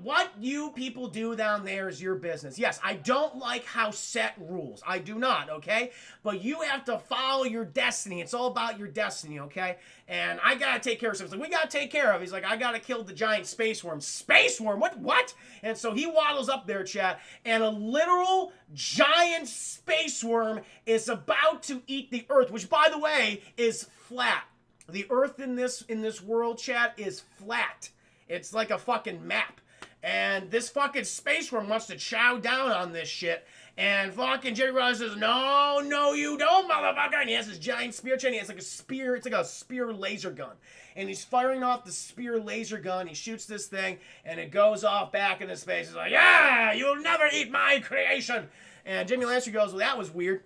what you people do down there is your business. Yes, I don't like how set rules. I do not, okay? But you have to follow your destiny. It's all about your destiny, okay? And I gotta take care of something. We gotta take care of. He's like, I gotta kill the giant space worm. Space worm? What? And so he waddles up there, chat, and a literal giant space worm is about to eat the Earth, which, by the way, is flat. The Earth in this world, chat, is flat. It's like a fucking map. And this fucking space worm wants to chow down on this shit. And fucking Jerry Ross says, no, you don't, motherfucker. And he has this giant spear chain. He has like a spear. It's like a spear laser gun. And he's firing off the spear laser gun. He shoots this thing. And it goes off back into space. He's like, yeah, you'll never eat my creation. And Jamie Lannister goes, well, that was weird.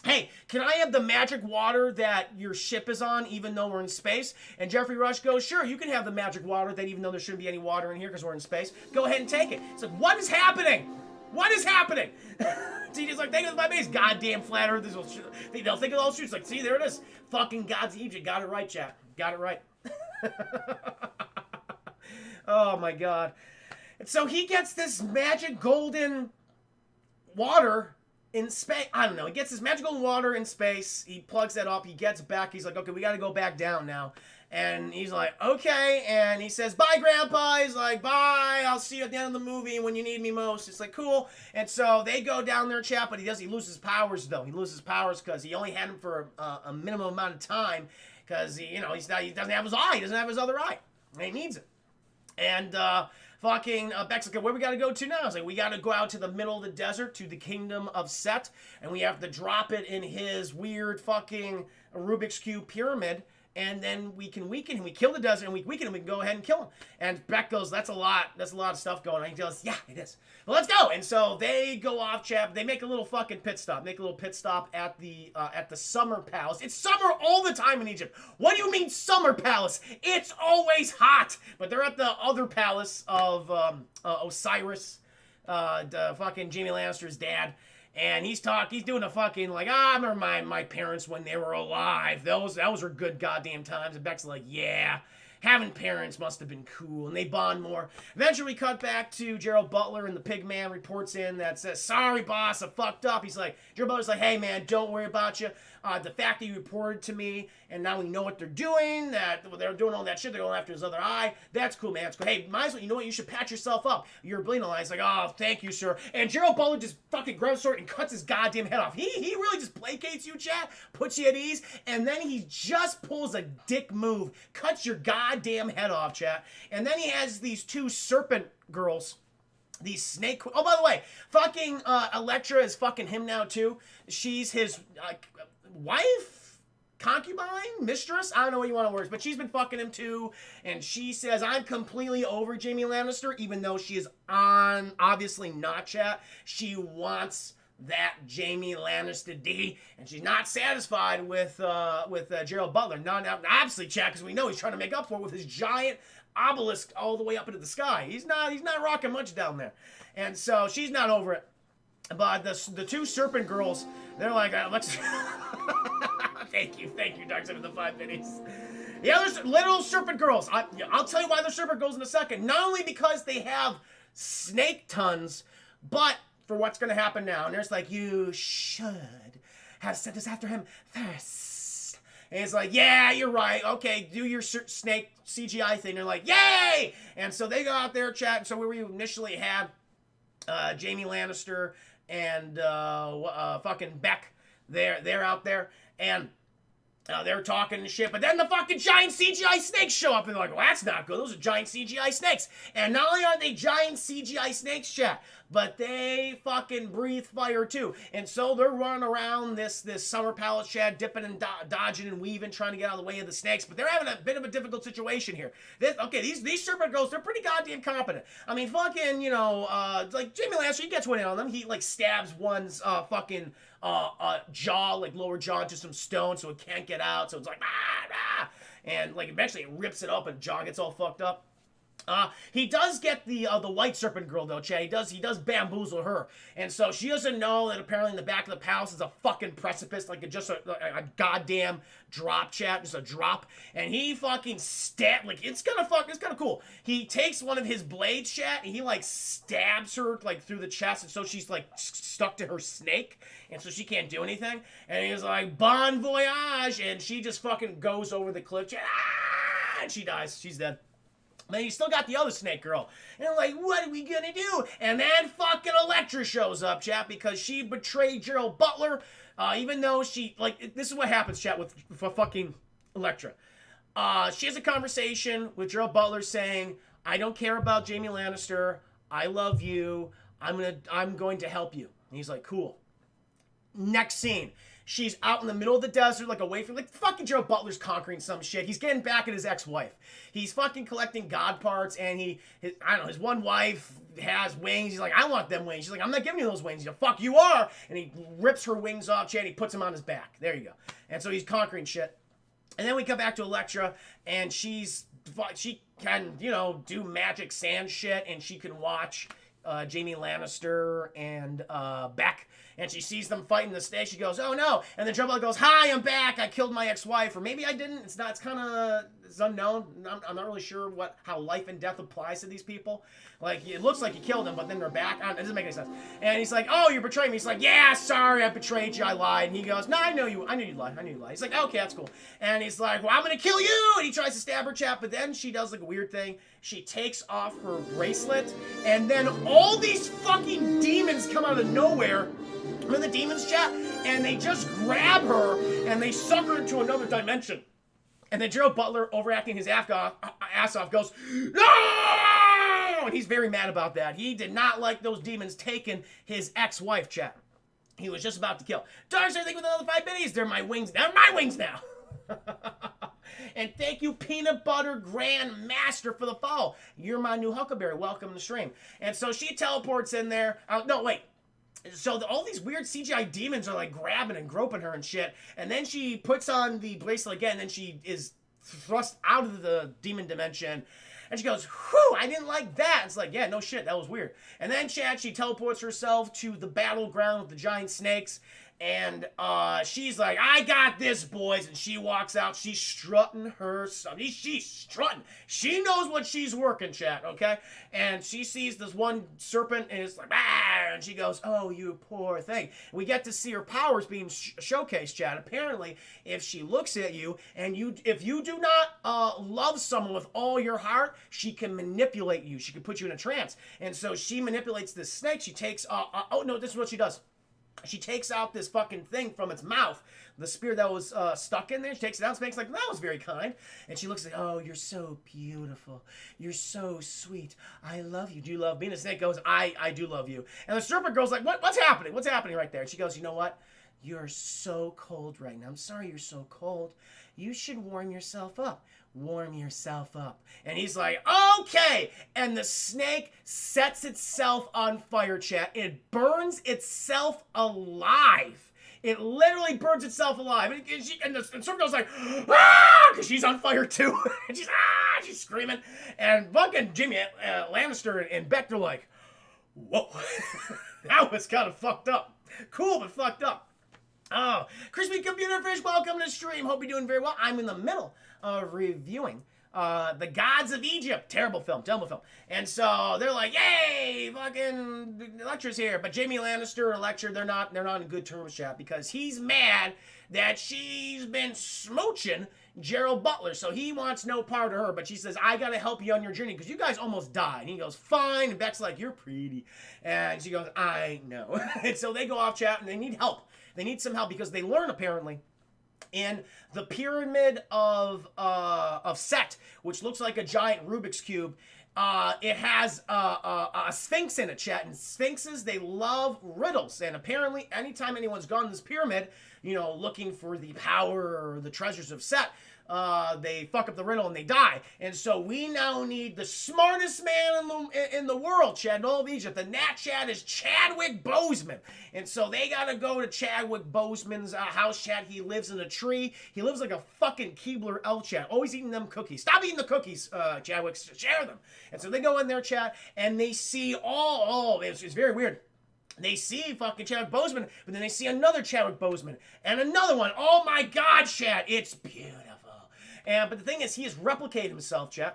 Hey, can I have the magic water that your ship is on even though we're in space? And Jeffrey Rush goes, sure, you can have the magic water that even though there shouldn't be any water in here because we're in space. Go ahead and take it. It's like, what is happening? What is happening? TJ's like, thank you for my base. Goddamn flat earthers. They'll think of all shoots. Like, see, there it is. Fucking God's Egypt. Got it right, chat. Got it right. Oh, my God. And so he gets this magic golden water in space. I don't know. He gets his magical water in space. He plugs that up. He gets back. He's like, okay, we got to go back down now. And he's like, okay. And he says, bye, Grandpa. He's like, bye. I'll see you at the end of the movie when you need me most. It's like, cool. And so they go down there, chat, but he loses powers, though. He loses powers because he only had him for a minimum amount of time because, he doesn't have his eye. He doesn't have his other eye. And he needs it. And, fucking Beck's like, where we gotta go to now? It's like, we gotta go out to the middle of the desert, to the kingdom of Set, and we have to drop it in his weird fucking Rubik's Cube pyramid, and then we can weaken him. We kill the desert, and we weaken him, we can go ahead and kill him. And Beck goes, that's a lot of stuff going on. He goes, yeah, it is. Well, let's go! And so they go off, chap. They make a little fucking pit stop. At the summer palace. It's summer all the time in Egypt. What do you mean summer palace? It's always hot. But they're at the other palace of Osiris, the fucking Jaime Lannister's dad. And he's doing a fucking like, I remember my parents when they were alive. Those were good goddamn times. And Beck's like, yeah, having parents must have been cool. And they bond more. Eventually we cut back to Gerald Butler, and the pig man reports in that says, sorry, boss, I fucked up. He's like, Gerald Butler's like, hey, man, don't worry about you. The fact that you reported to me, and now we know what they're doing, that they're doing all that shit, they're going after his other eye. That's cool, man. It's cool. Hey, might as well, you know what? You should pat yourself up. You're bleeding a lot. He's like, oh, thank you, sir. And Gerald Butler just fucking grabs a sword and cuts his goddamn head off. He really just placates you, chat, puts you at ease, and then he just pulls a dick move, cuts your goddamn head off, chat. And then he has these two serpent girls. These snake... Oh, by the way, fucking Elektra is fucking him now, too. She's his wife? Concubine? Mistress? I don't know what you want to words, but she's been fucking him, too. And she says, I'm completely over Jaime Lannister, even though she is obviously not, chat. She wants that Jaime Lannister D, and she's not satisfied with Gerald Butler. Not obviously, chat, because we know he's trying to make up for it with his giant obelisk all the way up into the sky. He's not rocking much down there, and so she's not over it. But the two serpent girls, they're like, let's. Thank you, Dark Side of the 5 Minis. The other little serpent girls. I'll tell you why they're serpent girls in a second. Not only because they have snake tons, but for what's going to happen now. And there's like, you should have sent us after him first. And it's like, yeah, you're right. Okay, do your snake CGI thing. They're like, yay! And so they go out there chatting. So where we initially had Jaime Lannister and fucking Beck, they're out there. And they're talking and shit, but then the fucking giant CGI snakes show up, and they're like, well, that's not good. Those are giant CGI snakes. And not only are they giant CGI snakes, chat, but they fucking breathe fire, too. And so they're running around this summer palace, chat, dipping and dodging and weaving, trying to get out of the way of the snakes, but they're having a bit of a difficult situation here. These serpent girls, they're pretty goddamn competent. I mean, fucking, like, Jaime Lannister, he gets one in on them. He, like, stabs one's fucking jaw, like lower jaw, into some stone so it can't get out. So it's like, and like eventually it rips it up and jaw gets all fucked up. He does get the white serpent girl though, Chad. He does bamboozle her, and so she doesn't know that apparently in the back of the palace is a fucking precipice, like just a goddamn drop, Chad, just a drop. And he fucking like it's kind of cool. He takes one of his blades, Chad, and he like stabs her like through the chest, and so she's like stuck to her snake, and so she can't do anything. And he's like bon voyage, and she just fucking goes over the cliff, Chad, and she dies. She's dead. Then you still got the other snake girl. And I'm like, what are we gonna do? And then fucking Elektra shows up, chat, because she betrayed Gerald Butler, even though she, like, this is what happens, chat, with fucking Elektra. She has a conversation with Gerald Butler saying, I don't care about Jaime Lannister. I love you. I'm going to help you. And he's like, cool. Next scene. She's out in the middle of the desert, like away from, like, fucking Gerald Butler's conquering some shit. He's getting back at his ex-wife. He's fucking collecting god parts, and his one wife has wings. He's like, I want them wings. She's like, I'm not giving you those wings. He's like, fuck, you are. And he rips her wings off, Chad, and he puts them on his back. There you go. And so he's conquering shit. And then we come back to Elektra, and she can, do magic sand shit, and she can watch Jaime Lannister and Beck, and she sees them fighting the stage. She goes, oh no. And then Trouble goes, hi, I'm back. I killed my ex-wife. Or maybe I didn't. It's unknown. I'm not really sure how life and death applies to these people. Like, it looks like you killed them, but then they're back. It doesn't make any sense. And he's like, oh, you betrayed me. He's like, yeah, sorry, I betrayed you. I lied. And he goes, no, I knew you lied. He's like, okay, that's cool. And he's like, well, I'm going to kill you. And he tries to stab her, chat, but then she does like a weird thing. She takes off her bracelet, and then all these fucking demons come out of nowhere. Remember the demons, chat? And they just grab her, and they suck her into another dimension. And then Gerald Butler, overacting his ass off, goes, no! And he's very mad about that. He did not like those demons taking his ex-wife, chat. He was just about to kill. Darcy, I think with another 5 minutes. They're my wings. They're my wings now. And thank you, Peanut Butter Grand Master, for the follow. You're my new Huckleberry. Welcome to the stream. And so she teleports in there. No, wait. So all these weird CGI demons are like grabbing and groping her and shit. And then she puts on the bracelet again. And then she is thrust out of the demon dimension. And she goes, whew, I didn't like that. It's like, yeah, no shit. That was weird. And then, Chad, she teleports herself to the battleground with the giant snakes. And she's like, I got this, boys. And she walks out. She's strutting her stuff. She's strutting. She knows what she's working, chat, okay? And she sees this one serpent, and it's like, ah! And she goes, oh, you poor thing. And we get to see her powers being showcased, chat. Apparently, if she looks at you, and if you do not love someone with all your heart, she can manipulate you. She can put you in a trance. And so she manipulates this snake. She takes, oh, no, this is what she does. She takes out this fucking thing from its mouth, the spear that was stuck in there. She takes it out. Snake's like, that was very kind. And she looks like, oh, you're so beautiful. You're so sweet. I love you. Do you love me? And the snake goes, I do love you. And the serpent girl's like, what's happening? What's happening right there? And she goes, you know what? You're so cold right now. I'm sorry you're so cold. You should warm yourself up. Warm yourself up. And he's like, okay. And the snake sets itself on fire, chat. It burns itself alive. It literally burns itself alive. And the serpent goes like, ah! Because she's on fire too. And she's screaming. And fucking Jaime Lannister and Beck are like, whoa. That was kind of fucked up. Cool, but fucked up. Oh, Crispy Computer Fish, welcome to the stream. Hope you're doing very well. I'm in the middle of reviewing The Gods of Egypt. Terrible film. And so they're like, yay, fucking Elektra's here. But Jaime Lannister and Elektra, they're not in good terms, chat, because he's mad that she's been smooching Gerald Butler. So he wants no part of her, but she says, I gotta help you on your journey because you guys almost died. And he goes, fine. And Beck's like, you're pretty. And she goes, I know. And so they go off, chat, and they need help. They need some help because they learn, apparently, in the pyramid of Set, which looks like a giant Rubik's Cube. It has a sphinx in it, chat. And sphinxes, they love riddles. And apparently, anytime anyone's gone to this pyramid, looking for the power or the treasures of Set, they fuck up the riddle and they die. And so we now need the smartest man in the world, Chad, in all of Egypt. And that, Chad, is Chadwick Boseman. And so they got to go to Chadwick Boseman's house, Chad. He lives in a tree. He lives like a fucking Keebler elf, Chad. Always eating them cookies. Stop eating the cookies, Chadwick. Share them. And so they go in there, Chad, and they see it's very weird. They see fucking Chadwick Boseman, but then they see another Chadwick Boseman and another one. Oh my God, Chad, it's beautiful. But the thing is, he has replicated himself, Chad.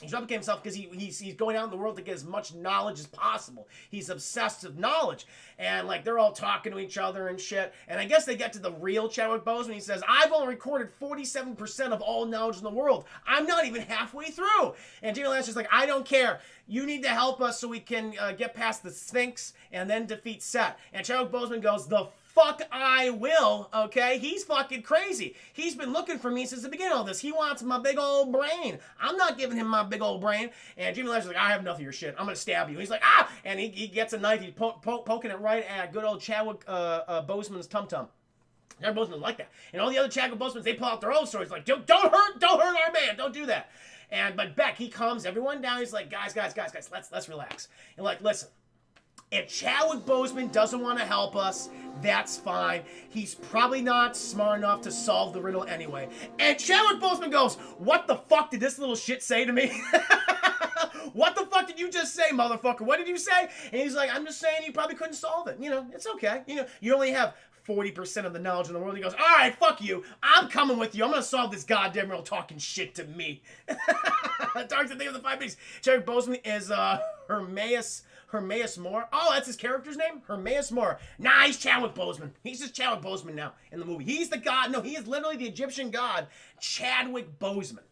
He's replicating himself because he's going out in the world to get as much knowledge as possible. He's obsessed with knowledge. And, like, they're all talking to each other and shit. And I guess they get to the real Chadwick Boseman. He says, I've only recorded 47% of all knowledge in the world. I'm not even halfway through. And Jamie Lannister's like, I don't care. You need to help us so we can get past the Sphinx and then defeat Set. And Chadwick Boseman goes, the fuck I will, okay? He's fucking crazy. He's been looking for me since the beginning of this. He wants my big old brain. I'm not giving him my big old brain. And Jimmy Lannister's like, I have enough of your shit. I'm gonna stab you. He's like, ah! And he gets a knife. He's poking it right at good old Chadwick Boseman's tum-tum. Chadwick Boseman doesn't like that. And all the other Chadwick Bosemans, they pull out their own stories. Like, don't hurt our man. Don't do that. But Beck, he calms everyone down. He's like, guys, let's relax. And like, listen. If Chadwick Boseman doesn't want to help us, that's fine. He's probably not smart enough to solve the riddle anyway. And Chadwick Boseman goes, what the fuck did this little shit say to me? What the fuck did you just say, motherfucker? What did you say? And he's like, I'm just saying you probably couldn't solve it. You know, it's okay. You know, you only have 40% of the knowledge in the world. He goes, all right, fuck you. I'm coming with you. I'm going to solve this goddamn riddle talking shit to me. Dark to think of the 5 beasts. Chadwick Boseman is Hermaeus Moore. Oh, that's his character's name? Hermaeus Moore. Nah, he's Chadwick Boseman. He's just Chadwick Boseman now in the movie. He's the god. No, he is literally the Egyptian god, Chadwick Boseman.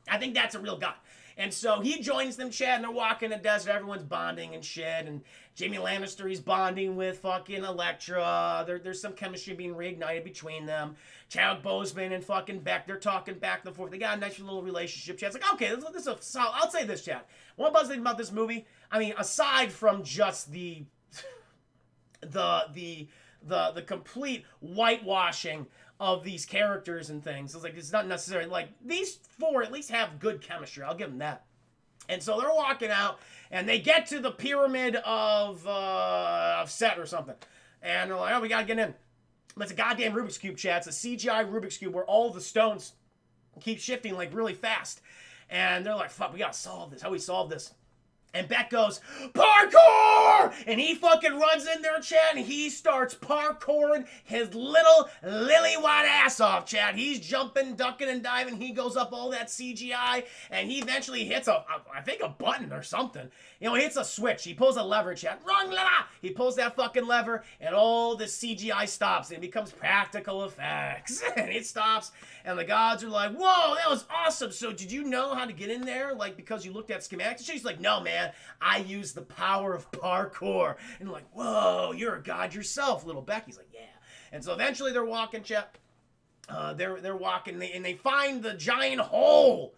I think that's a real god. And so he joins them, Chad, and they're walking the desert. Everyone's bonding and shit. And Jamie Lannister, he's bonding with fucking Elektra. There's some chemistry being reignited between them. Chadwick Boseman and fucking Beck, they're talking back and forth. They got a nice little relationship. Chad's like, okay, this is a solid. I'll say this, Chad. One buzz thing about this movie, I mean, aside from just the complete whitewashing of these characters and things. It's like, it's not necessary. Like, these 4 at least have good chemistry. I'll give them that. And so they're walking out, and they get to the pyramid of Set or something. And they're like, oh, we gotta get in. But it's a goddamn Rubik's Cube, Chad. It's a CGI Rubik's Cube where all the stones keep shifting, like, really fast. And they're like, fuck, we gotta solve this. How do we solve this? And Beck goes, parkour! And he fucking runs in there, Chad, and he starts parkouring his little lily white ass off, Chad. He's jumping, ducking, and diving. He goes up all that CGI, and he eventually hits I think a button or something. You know, he hits a switch. He pulls a lever, Chad. Wrong lever! He pulls that fucking lever, and all the CGI stops, and it becomes practical effects. And it stops, and the gods are like, whoa, that was awesome. So did you know how to get in there? Like, because you looked at schematics? She's like, no, man. I use the power of parkour. And like, whoa, you're a god yourself, little Becky's like, yeah. And so eventually they're walking, Chad. They're walking, and they find the giant hole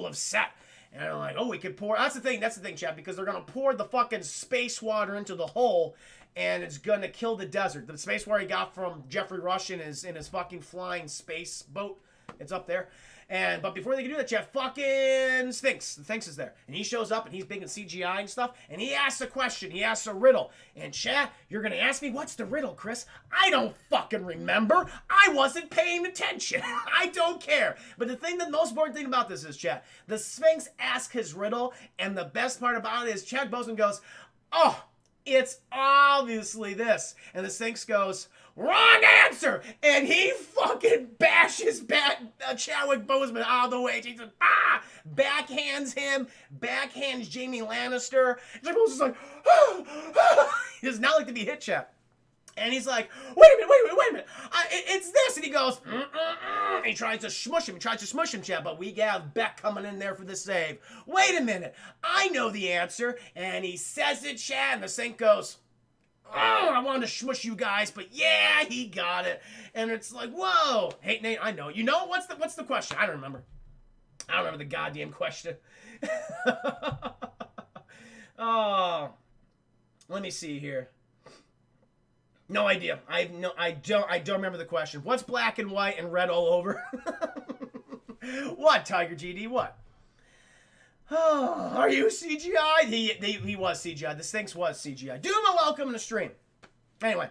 of Set. And they're like, oh, we could pour. That's the thing, Chad, because they're gonna pour the fucking space water into the hole, and it's gonna kill the desert. The space water he got from Jeffrey Rush in his fucking flying space boat. It's up there. But before they can do that, Chad, fucking Sphinx. The Sphinx is there. And he shows up, and he's big in CGI and stuff, and he asks a question. He asks a riddle. And, Chad, you're going to ask me, what's the riddle, Chris? I don't fucking remember. I wasn't paying attention. I don't care. But the most important thing about this is, Chad, the Sphinx asks his riddle, and the best part about it is Chad Boseman goes, oh, it's obviously this. And the Sphinx goes, wrong answer! And he fucking bashes Chadwick Boseman out of the way. He says, backhands him, backhands Jamie Lannister. Chadwick Boseman's like, he does not like to be hit, Chad. And he's like, wait a minute. It's this. And he goes, And he tries to smush him. Chad. But we have Beck coming in there for the save. Wait a minute. I know the answer. And he says it, Chad. And the Saint goes, oh, I wanted to smush you guys, but yeah, he got it. And it's like, whoa. Hey, Nate, I know. You know, what's the question? I don't remember. I don't remember the goddamn question. Oh, let me see here. No idea. I don't remember the question. What's black and white and red all over? What, Tiger GD? What? Oh, are you CGI? He was CGI. The Sphinx was CGI. Duma, welcome to the stream. Anyway.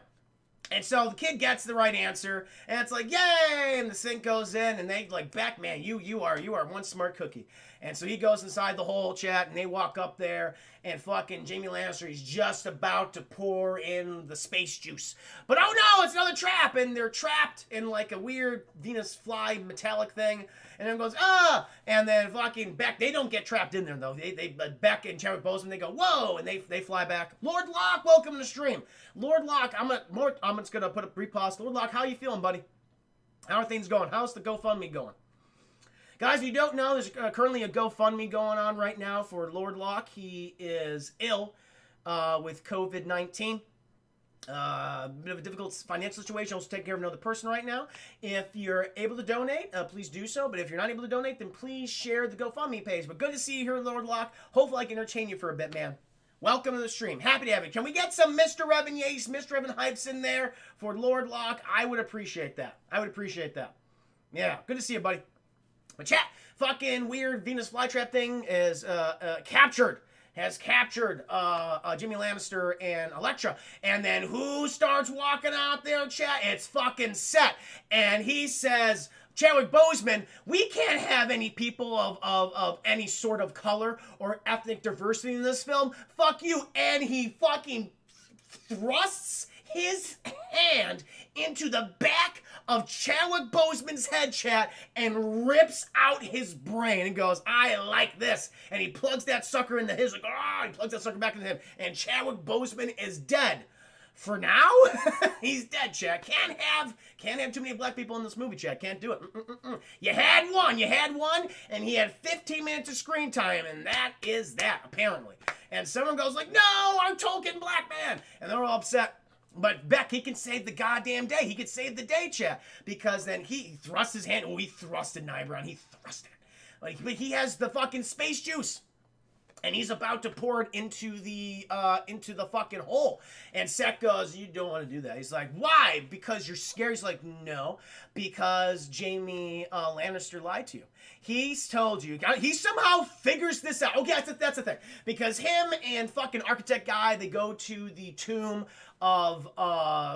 And so the kid gets the right answer, and it's like, yay! And the sync goes in, and they like, Beck, man, you are one smart cookie. And so he goes inside the whole chat, and they walk up there, and fucking Jamie Lannister, he's just about to pour in the space juice. But oh no, it's another trap, and they're trapped in like a weird Venus fly metallic thing. And then goes, ah! And then fucking Beck, they don't get trapped in there though. Beck and Chadwick Boseman, they go, whoa! And they fly back. Lord Locke, welcome to the stream. Lord Locke, I'm just gonna put a repost. Lord Locke, how you feeling, buddy? How are things going? How's the GoFundMe going? Guys, if you don't know, there's currently a GoFundMe going on right now for Lord Locke. He is ill with COVID-19. Bit of a difficult financial situation. Also taking care of another person right now. If you're able to donate, please do so. But if you're not able to donate, then please share the GoFundMe page. But good to see you here, Lord Locke. Hopefully I can entertain you for a bit, man. Welcome to the stream. Happy to have you. Can we get some Mr. Revan Yates, Mr. Revan Hypes in there for Lord Locke? I would appreciate that. Yeah, good to see you, buddy. But chat, fucking weird Venus flytrap thing is has captured Jimmy Lannister and Electra. And then who starts walking out there, chat? It's fucking Set. And he says, Chadwick Boseman, we can't have any people of any sort of color or ethnic diversity in this film. Fuck you. And he fucking thrusts his hand into the back of Chadwick Boseman's head, chat, and rips out his brain and goes, I like this. And he plugs that sucker into his, like, he plugs that sucker back into him. And Chadwick Boseman is dead. For now, he's dead, chat. Can't have too many black people in this movie, chat. Can't do it. You had one, and he had 15 minutes of screen time, and that is that, apparently. And someone goes like, no, I'm Tolkien black man. And they're all upset. But Beck, he can save the goddamn day. He could save the day, chat. Because then he thrusts his hand. Oh, he thrusted Nybron. He thrusted it. But he has the fucking space juice. And he's about to pour it into the fucking hole. And Seth goes, you don't want to do that. He's like, why? Because you're scared. He's like, no. Because Jamie Lannister lied to you. He's told you. He somehow figures this out. Okay, that's the thing. Because him and fucking architect guy, they go to the tomb of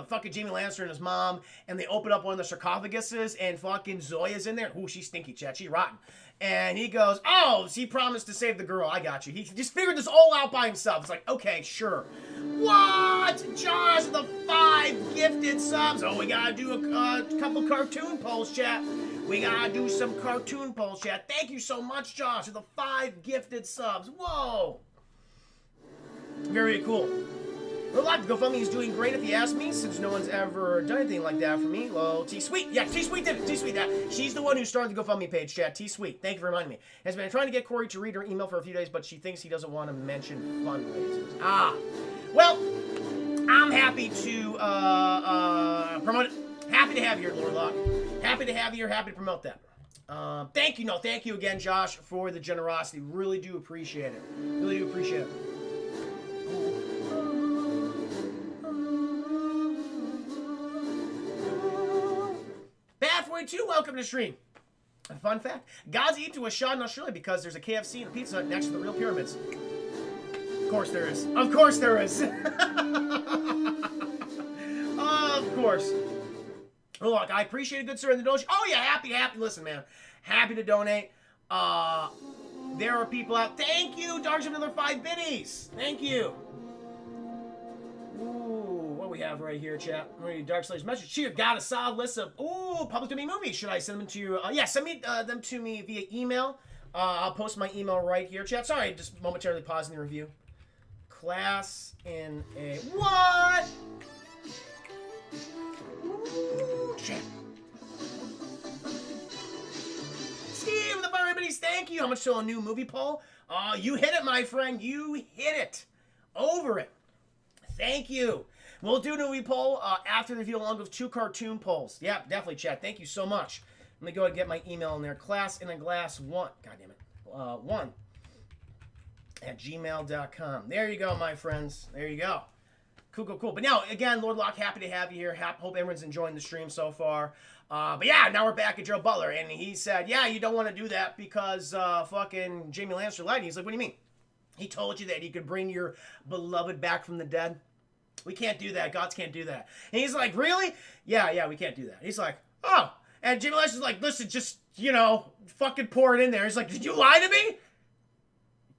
fucking Jamie Lannister and his mom, and they open up one of the sarcophaguses, and fucking Zoya's in there. Ooh, she's stinky, chat. She's rotten. And he goes, oh, so he promised to save the girl. I got you. He just figured this all out by himself. It's like, okay, sure. What? Josh, the 5 gifted subs. Oh, we gotta do a couple cartoon polls, chat. We gotta do some cartoon polls, chat. Thank you so much, Josh, for the 5 gifted subs. Whoa. Very cool. Well, like GoFundMe is doing great if you ask me, since no one's ever done anything like that for me. Well, T-Sweet. Yeah, T-Sweet did it. T-Sweet. She's the one who started the GoFundMe page, chat. T-Sweet. Thank you for reminding me. Has been trying to get Corey to read her email for a few days, but she thinks he doesn't want to mention fundraisers. Ah. Well, I'm happy to promote it. Happy to have you here, Lord Locke. Happy to have you here. Happy to promote that. Thank you. No, thank you again, Josh, for the generosity. Really do appreciate it. Really do appreciate it. Bathway2, welcome to the stream. A fun fact, Ghazi was shot in Australia because there's a KFC and a Pizza Hut next to the real pyramids. Of course there is. Of course there is. Of course. Oh, look, I appreciate a good sir in the donation. Oh, yeah, happy. Listen, man. Happy to donate. There are people out. Thank you, Darks, another 5 biddies. Thank you. Ooh, what we have right here, chat? Dark Slayer's message. She got a solid list of public domain movies. Should I send them to you? Yeah, send me them to me via email. I'll post my email right here, chat. Sorry, just momentarily pausing the review. Class in a what? Ooh, chat. Steve, the fire buddies, thank you. How much to a new movie poll? You hit it, my friend. You hit it. Over it. Thank you. We'll do a movie poll after the review along with 2 cartoon polls. Yeah, definitely, chat. Thank you so much. Let me go ahead and get my email in there. Classinaglass1. God damn it. 1 @gmail.com. There you go, my friends. There you go. Cool, cool, cool. But now, again, Lord Locke, happy to have you here. Hope everyone's enjoying the stream so far. But yeah, now we're back at Gerald Butler, and he said, yeah, you don't want to do that because fucking Jamie Lannister lied. He's like, what do you mean? He told you that he could bring your beloved back from the dead. We can't do that. Gods can't do that. And he's like, really? Yeah, we can't do that. He's like, oh. And Jamie Lannister's like, listen, just, fucking pour it in there. He's like, did you lie to me?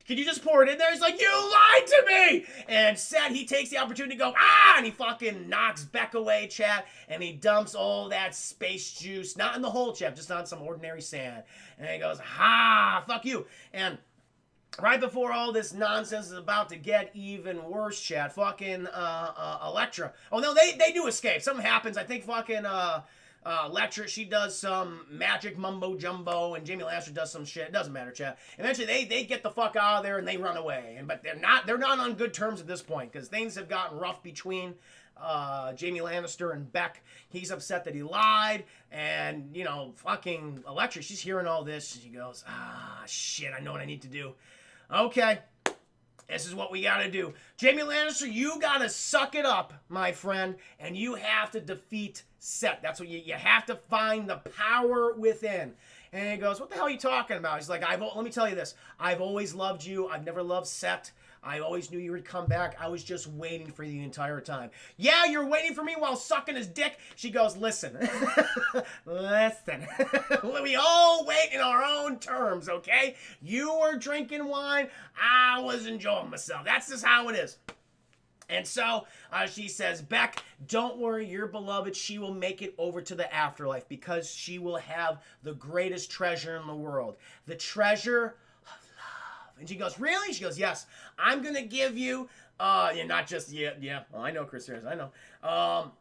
Can you just pour it in there? He's like, you lied to me! And said he takes the opportunity to go, and he fucking knocks Beck away, chat, and he dumps all that space juice, not in the hole, chat, just on some ordinary sand. And he goes, fuck you. And right before all this nonsense is about to get even worse, chat, fucking Elektra. Oh, no, they do escape. Something happens. I think fucking Elektra, she does some magic mumbo jumbo, and Jamie Lannister does some shit. It doesn't matter, chat. Eventually, they get the fuck out of there and they run away. But they're not on good terms at this point because things have gotten rough between Jamie Lannister and Beck. He's upset that he lied, and fucking Elektra, she's hearing all this. She goes, shit, I know what I need to do. Okay. This is what we gotta do. Jamie Lannister, you gotta suck it up, my friend, and you have to defeat Set. That's what you have to find the power within. And he goes, what the hell are you talking about? He's like, let me tell you this. I've always loved you. I've never loved Set. I always knew you would come back. I was just waiting for you the entire time. Yeah, you're waiting for me while sucking his dick? She goes, listen. Listen. We all wait in our own terms, okay? You were drinking wine. I was enjoying myself. That's just how it is. And so she says, Beck, don't worry, your beloved, she will make it over to the afterlife because she will have the greatest treasure in the world. The treasure. And she goes, really? She goes, yes. I'm going to give you, not just, yeah. Well, I know, Chris Harris, I know.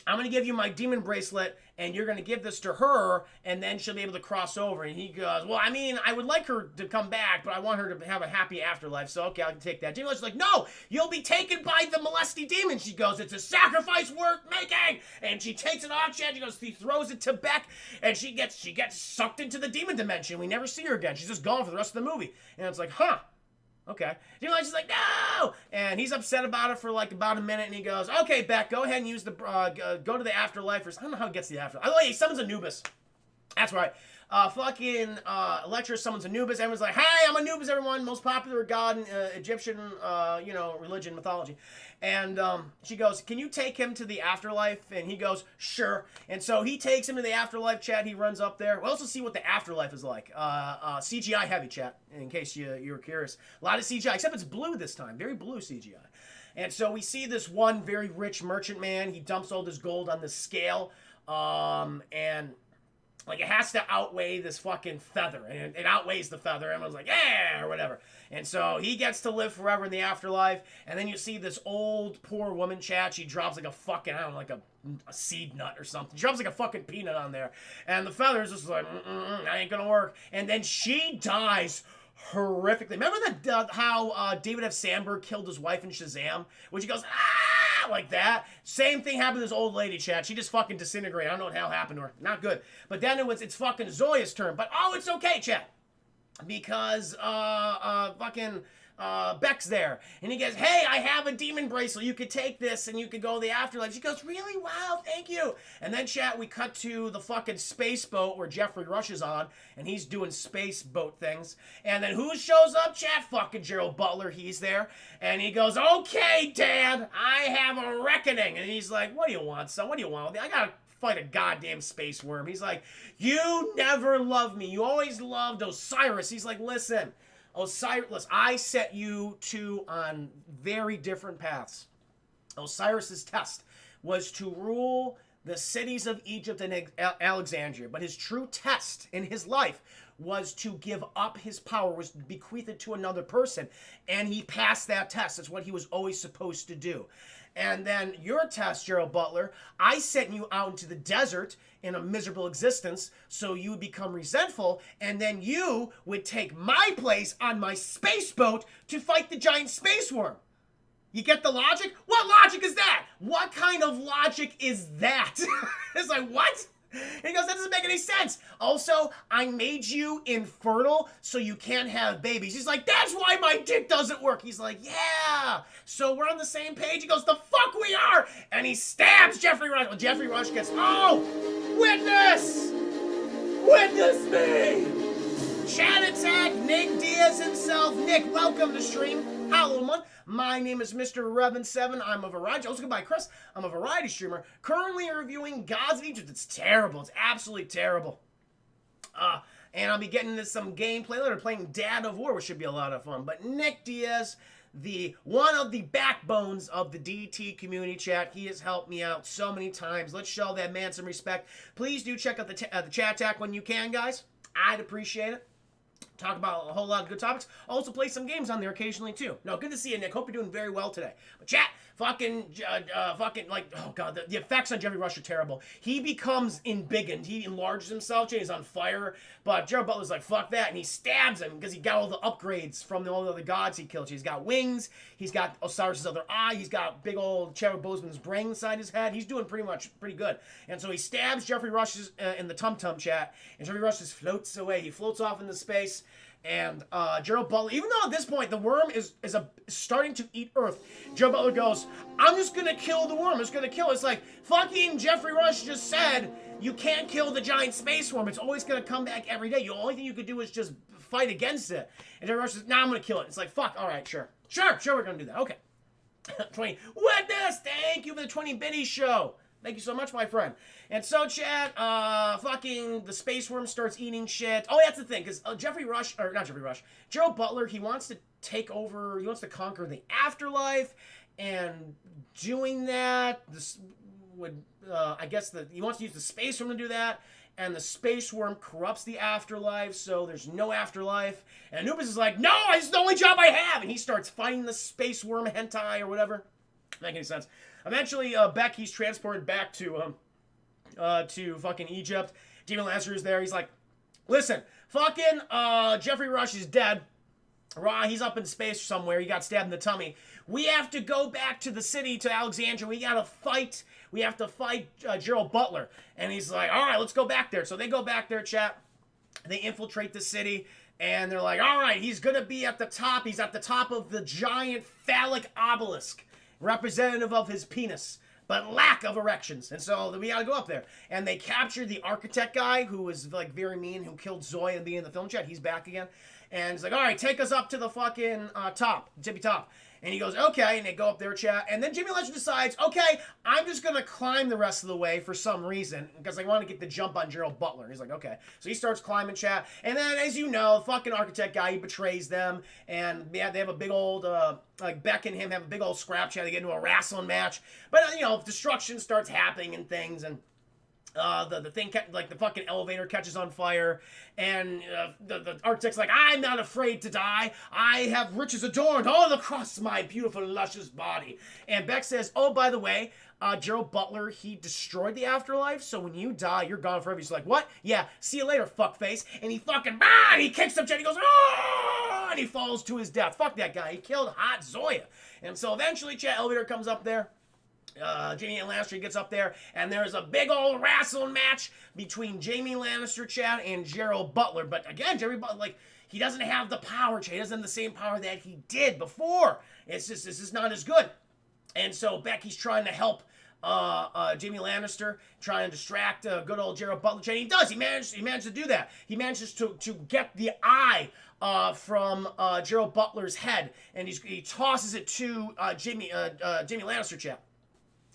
I'm going to give you my demon bracelet, and you're going to give this to her, and then she'll be able to cross over. And he goes, well, I mean, I would like her to come back, but I want her to have a happy afterlife, so okay, I can take that. Jamie's like, no, you'll be taken by the molesty demon. She goes, it's a sacrifice worth making. And she takes it off, she goes, he throws it to Beck, and she gets sucked into the demon dimension. We never see her again. She's just gone for the rest of the movie. And it's like, huh. Okay. Jamie's like, no! And he's upset about it for like about a minute, and he goes, okay, Beck, go ahead and use the, go to the afterlife. I don't know how it gets to the afterlife. Oh, yeah, he summons Anubis. That's right. Elektra summons Anubis. Everyone's like, hey, I'm Anubis, everyone. Most popular god in Egyptian, religion, mythology. And she goes, can you take him to the afterlife? And he goes, sure. And so he takes him to the afterlife, chat. He runs up there. We'll also see what the afterlife is like. CGI heavy, chat, in case you were curious. A lot of CGI, except it's blue this time. Very blue CGI. And so we see this one very rich merchant man. He dumps all this gold on the scale. And like, it has to outweigh this fucking feather. And it outweighs the feather. Everyone's like, yeah, or whatever. And so he gets to live forever in the afterlife. And then you see this old, poor woman, chat. She drops like a fucking, I don't know, like a seed nut or something. She drops like a fucking peanut on there. And the feather's just like, that ain't gonna work. And then she dies horrifically. Remember how David F. Sandberg killed his wife in Shazam? When she goes, like that. Same thing happened to this old lady, chat. She just fucking disintegrated. I don't know what the hell happened to her. Not good. But then it's fucking Zoya's turn. But it's okay, chat. Because Beck's there. And he goes, hey, I have a demon bracelet. You could take this and you could go to the afterlife. She goes, really? Wow, thank you. And then, chat, we cut to the fucking space boat where Jeffrey Rush is on. And he's doing space boat things. And then who shows up, chat? Fucking Gerald Butler. He's there. And he goes, okay, Dad, I have a reckoning. And he's like, what do you want, son? What do you want with me? I gotta fight a goddamn space worm. He's like, you never loved me. You always loved Osiris. He's like, listen, Osiris, I set you two on very different paths. Osiris's test was to rule the cities of Egypt and Alexandria, but his true test in his life was to give up his power, was to bequeath it to another person, and he passed that test. That's what he was always supposed to do. And then your test, Gerald Butler, I sent you out into the desert in a miserable existence so you would become resentful, and then you would take my place on my space boat to fight the giant space worm. You get the logic? What logic is that? What kind of logic is that? It's like, what? He goes, that doesn't make any sense. Also, I made you infertile so you can't have babies. He's like, that's why my dick doesn't work. He's like, yeah. So we're on the same page. He goes, the fuck we are. And he stabs Jeffrey Rush. Well, Jeffrey Rush gets, oh, witness. Witness me. Chat attack, Nick Diaz himself. Nick, welcome to stream. Hello, man. My name is Mr. Revan7. I'm a variety. Also, goodbye, Chris. I'm a variety streamer. Currently reviewing Gods of Egypt. It's terrible. It's absolutely terrible. And I'll be getting into some gameplay later, playing Dad of War, which should be a lot of fun. But Nick Diaz, one of the backbones of the DT community chat, he has helped me out so many times. Let's show that man some respect. Please do check out the chat attack when you can, guys. I'd appreciate it. Talk about a whole lot of good topics. Also play some games on there occasionally too. No, good to see you, Nick. Hope you're doing very well today. But chat, fucking like, oh god, the effects on Jeffrey Rush are terrible. He becomes embiggened. He enlarges himself. He's on fire. But Gerald Butler's like, fuck that, and he stabs him because he got all the upgrades from all the other gods he killed. He's got wings. He's got Osiris' other eye. He's got big old Chadwick Boseman's brain inside his head. He's doing pretty good. And so he stabs Jeffrey Rush in the Tum Tum chat, and Jeffrey Rush just floats away. He floats off into space. And Gerald Butler, even though at this point the worm is starting to eat Earth, Gerald Butler goes, I'm just going to kill the worm. I'm just going to kill it. It's like, fucking Jeffrey Rush just said, you can't kill the giant space worm. It's always going to come back every day. The only thing you could do is just fight against it. And Jeffrey Rush says, nah, I'm going to kill it. It's like, fuck, all right, sure. Sure, we're going to do that. Okay. 20. Witness, thank you for the 20 Biddy show. Thank you so much, my friend. And so, chat, fucking the space worm starts eating shit. Oh, that's the thing, because Gerald Butler, he wants to take over, he wants to conquer the afterlife, and doing that, this would, I guess he wants to use the space worm to do that, and the space worm corrupts the afterlife, so there's no afterlife. And Anubis is like, no, it's the only job I have! And he starts fighting the space worm hentai or whatever. Doesn't make any sense. Eventually, Beck, he's transported back to fucking Egypt. Jamie Lannister is there. He's like, listen, fucking Jeffrey Rush is dead. He's up in space somewhere. He got stabbed in the tummy. We have to go back to the city, to Alexandria. We have to fight Gerald Butler. And he's like, all right, let's go back there. So they go back there, chat. They infiltrate the city. And they're like, all right, he's going to be at the top. He's at the top of the giant phallic obelisk, representative of his penis, but lack of erections. And so we gotta go up there. And they captured the architect guy who was like very mean, who killed Zoya at the beginning of the film chat. He's back again. And he's like, all right, take us up to the fucking tippy top. And he goes, okay, and they go up there, chat. And then Jimmy Lester decides, okay, I'm just going to climb the rest of the way for some reason, because I want to get the jump on Gerald Butler. He's like, okay. So he starts climbing, chat. And then, as you know, the fucking architect guy, he betrays them. And they have a big old, like, Beck and him have a big old scrap, chat. They get into a wrestling match. But, you know, destruction starts happening and things, and the thing, like the fucking elevator catches on fire, and the architect's like, I'm not afraid to die. I have riches adorned all across my beautiful, luscious body. And Beck says, oh, by the way, Gerald Butler, he destroyed the afterlife, so when you die, you're gone forever. He's like, what? Yeah, see you later, fuckface. And he fucking, and he kicks up Jen, he goes, and he falls to his death. Fuck that guy. He killed hot Zoya. And so eventually, chat, elevator comes up there. Jamie Lannister gets up there, and there's a big old wrestling match between Jamie Lannister, chat, and Gerald Butler. But again, Gerald Butler, like, he doesn't have the power, chat. He doesn't have the same power that he did before. It's just not as good. And so Becky's trying to help Jamie Lannister, trying to distract good old Gerald Butler. And he does. He managed to do that. He manages to get the eye from Gerald Butler's head, and he tosses it to Jamie Lannister, chat.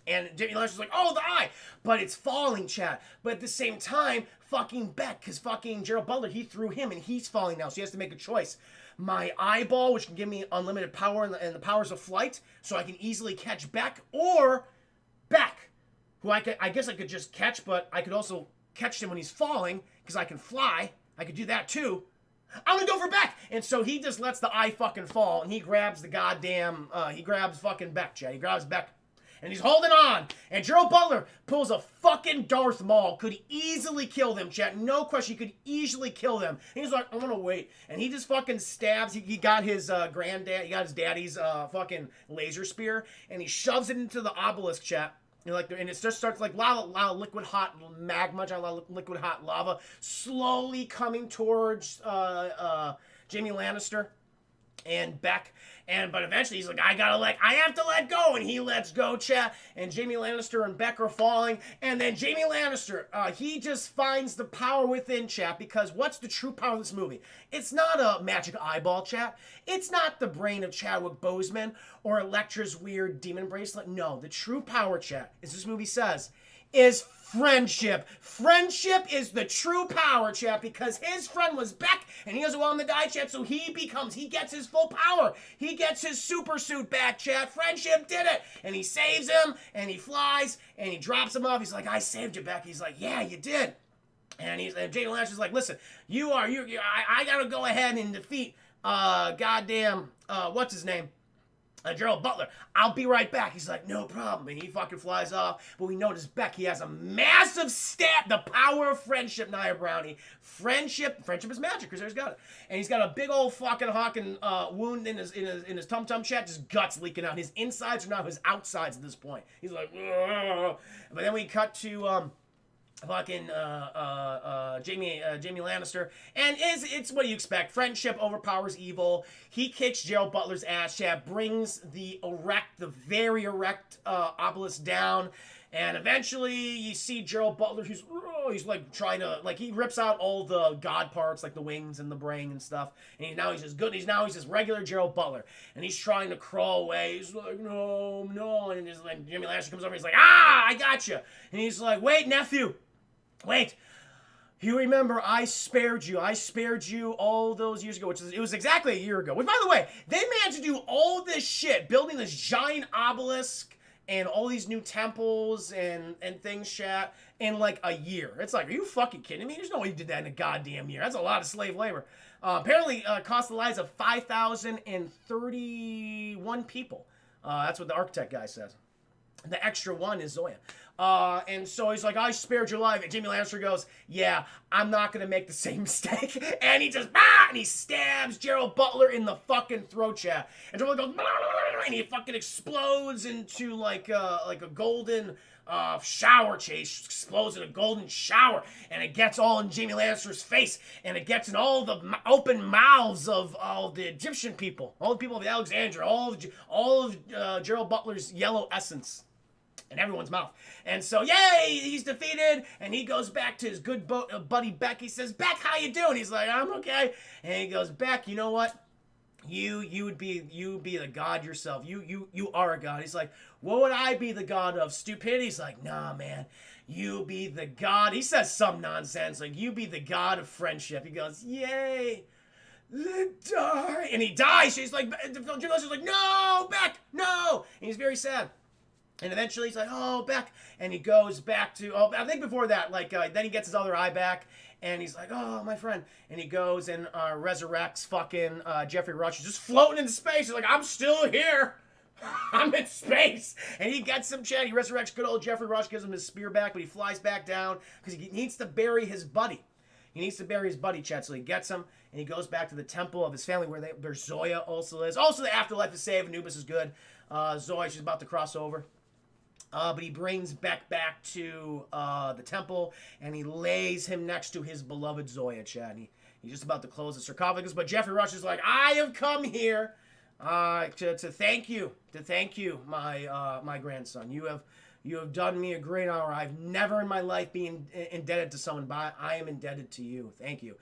And Jamie Lannister's like, oh, the eye! But it's falling, chat. But at the same time, fucking Beck, because fucking Gerald Butler, he threw him, and he's falling now. So he has to make a choice. My eyeball, which can give me unlimited power and the powers of flight, so I can easily catch Beck, or Beck, who I guess I could just catch, but I could also catch him when he's falling, because I can fly. I could do that, too. I'm gonna go for Beck! And so he just lets the eye fucking fall, and he grabs the goddamn, he grabs fucking Beck, chat. He grabs Beck. And he's holding on. And Gerald Butler pulls a fucking Darth Maul. Could easily kill them, chat. No question. He could easily kill them. And he's like, I'm going to wait. And he just fucking stabs. He got his granddad. He got his daddy's fucking laser spear. And he shoves it into the obelisk, chat. And it just starts like lava, liquid hot magma, liquid hot lava, slowly coming towards Jaime Lannister and Beck. But eventually he's like, I have to let go, and he lets go, chat. And Jaime Lannister and Beck are falling, and then Jaime Lannister, he just finds the power within, chat, because what's the true power of this movie? It's not a magic eyeball, chat. It's not the brain of Chadwick Boseman or Elektra's weird demon bracelet. No, the true power, chat, as this movie says, is friendship. Friendship is the true power, chat, because his friend was Beck, and he doesn't want him to die, chat, so he gets his full power. He gets his super suit back, chat. Friendship did it. And he saves him, and he flies, and he drops him off. He's like, I saved you, Beck. He's like, yeah, you did. And Jaime Lannister's like, listen, I gotta go ahead and defeat, what's his name? Gerald Butler. I'll be right back. He's like, no problem. And he fucking flies off. But we notice Beck, he has a massive stat. The power of friendship, Nia Brownie. Friendship is magic. Crusader's got it. And he's got a big old fucking wound in his tum-tum chat. Just guts leaking out. His insides are now his outsides at this point. He's like, ugh. But then we cut to Jaime Lannister, and it's what you expect. Friendship overpowers evil. He kicks Gerald Butler's ass, chat, brings the very erect obelisk down, and eventually you see Gerald Butler, he's like trying to, like, he rips out all the god parts, like the wings and the brain and stuff, and he's just regular Gerald Butler, and he's trying to crawl away. He's like, no, and just like Jaime Lannister comes over, he's like, I got you, and he's like, wait, nephew. Wait, you remember I spared you all those years ago, it was exactly a year ago. Which, by the way, they managed to do all this shit, building this giant obelisk and all these new temples and things, chat, in like a year. It's like, are you fucking kidding me? There's no way you did that in a goddamn year. That's a lot of slave labor. Apparently, cost the lives of 5,031 people. That's what the architect guy says. The extra one is Zoya. And so he's like, I spared your life. And Jaime Lannister goes, yeah, I'm not going to make the same mistake. And he just, and he stabs Gerald Butler in the fucking throat, chat. And Gerald goes, and he fucking explodes into like a golden shower chase. Explodes in a golden shower. And it gets all in Jaime Lannister's face. And it gets in all the open mouths of all the Egyptian people. All the people of Alexandria. All of Gerald Butler's yellow essence in everyone's mouth. And so, yay, he's defeated, and he goes back to his good buddy Beck. He says, Beck, how you doing? He's like, I'm okay. And he goes, Beck, you know what? You would be the god yourself. You are a god. He's like, what would I be the god of? Stupidity? He's like, nah, man. You be the god. He says some nonsense, like, you be the god of friendship. He goes, yay. Die. And he dies. She's like, Lannister's like, no, Beck, no. And he's very sad. And eventually he's like, oh, Beck. And he goes back to, I think before that, like, then he gets his other eye back. And he's like, oh, my friend. And he goes and resurrects fucking Jeffrey Rush. He's just floating in space. He's like, I'm still here. I'm in space. And he gets him, Chad. He resurrects good old Jeffrey Rush, gives him his spear back, but he flies back down because he needs to bury his buddy. He needs to bury his buddy, Chad. So he gets him, and he goes back to the temple of his family where Zoya also is. Also, the afterlife is saved. Anubis is good. Zoya, she's about to cross over. But he brings Beck back to the temple, and he lays him next to his beloved Zoya, Chad. He's just about to close the sarcophagus, but Jeffrey Rush is like, I have come here to thank you, my grandson. You have done me a great honor. I've never in my life been indebted to someone, but I am indebted to you. Thank you.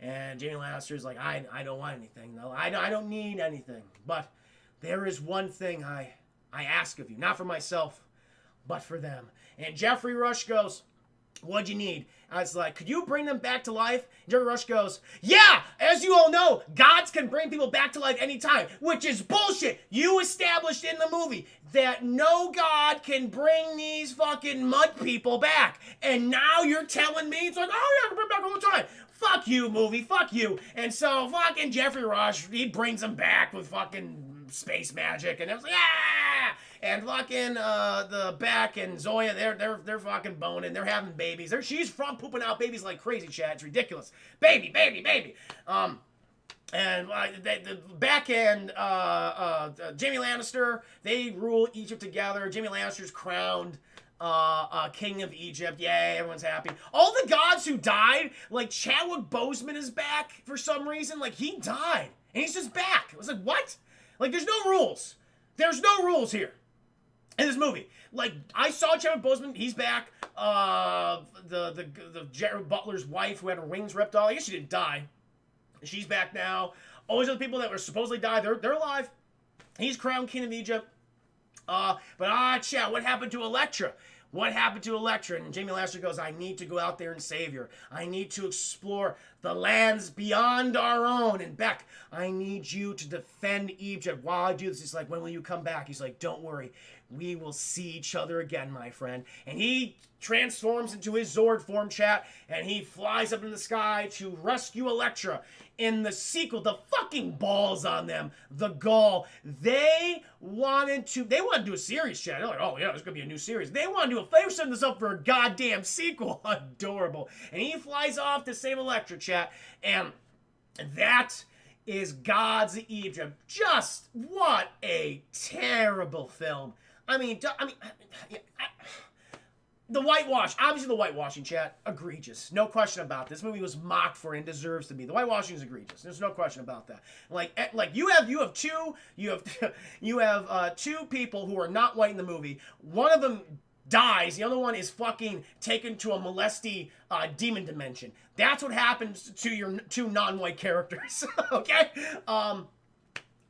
And Jaime Lannister is like, I don't want anything. No, I don't need anything. But there is one thing I ask of you, not for myself, but for them. And Jeffrey Rush goes, what'd you need? I was like, could you bring them back to life? And Jeffrey Rush goes, yeah, as you all know, gods can bring people back to life anytime, which is bullshit. You established in the movie that no god can bring these fucking mud people back. And now you're telling me, it's like, oh yeah, I can bring them back all the time. Fuck you, movie, fuck you. And so fucking Jeffrey Rush, he brings them back with fucking space magic, and it was like, ah! And fucking the Beck and Zoya, they're fucking boning. They're having babies. She's from pooping out babies like crazy, Chad. It's ridiculous. Baby. And the Beck and Jaime Lannister, they rule Egypt together. Jaime Lannister's crowned King of Egypt. Yay, everyone's happy. All the gods who died, like Chadwick Boseman is back for some reason. Like, he died, and he's just back. It was like, what? Like, there's no rules. There's no rules here in this movie. Like, I saw Chadwick Boseman. He's back. The Jared Butler's wife who had her wings ripped off. I guess she didn't die. She's back now. All these other people that were supposedly died, they're alive. He's crowned King of Egypt. Chat, what happened to Elektra? What happened to Elektra? And Jamie Lannister goes, I need to go out there and save her. I need to explore the lands beyond our own. And Beck, I need you to defend Egypt. While I do this, he's like, when will you come back? He's like, don't worry. We will see each other again, my friend. And he transforms into his Zord form, chat, and he flies up in the sky to rescue Elektra. In the sequel, the fucking balls on them, the gall. They wanted to do a series, chat. They're like, oh yeah, there's gonna be a new series. They were setting this up for a goddamn sequel. Adorable. And he flies off to save Elektra, chat, and that is Gods of Egypt. Just what a terrible film. The whitewash, obviously the whitewashing, chat, egregious. No question about this. This movie was mocked for and deserves to be. The whitewashing is egregious. There's no question about that. Like you have two people who are not white in the movie. One of them dies. The other one is fucking taken to a molesty demon dimension. That's what happens to your two non-white characters. Okay?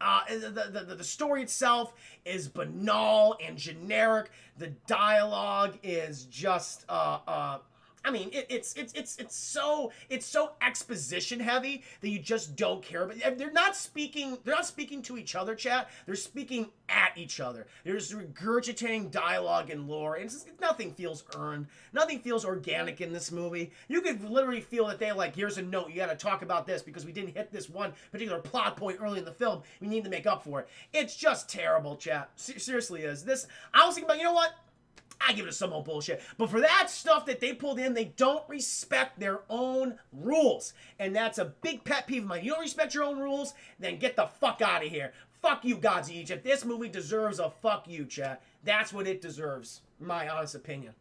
The story itself is banal and generic. The dialogue is just it's so exposition heavy that you just don't care about. They're not speaking to each other, chat. They're speaking at each other. They're just regurgitating dialogue and lore, and nothing feels earned. Nothing feels organic in this movie. You could literally feel that they're like, here's a note, you gotta talk about this because we didn't hit this one particular plot point early in the film. We need to make up for it. It's just terrible, chat. Seriously is. I was thinking about, you know what? I give it some old bullshit. But for that stuff that they pulled in, they don't respect their own rules. And that's a big pet peeve of mine. You don't respect your own rules, then get the fuck out of here. Fuck you, Gods of Egypt. This movie deserves a fuck you, chat. That's what it deserves. My honest opinion.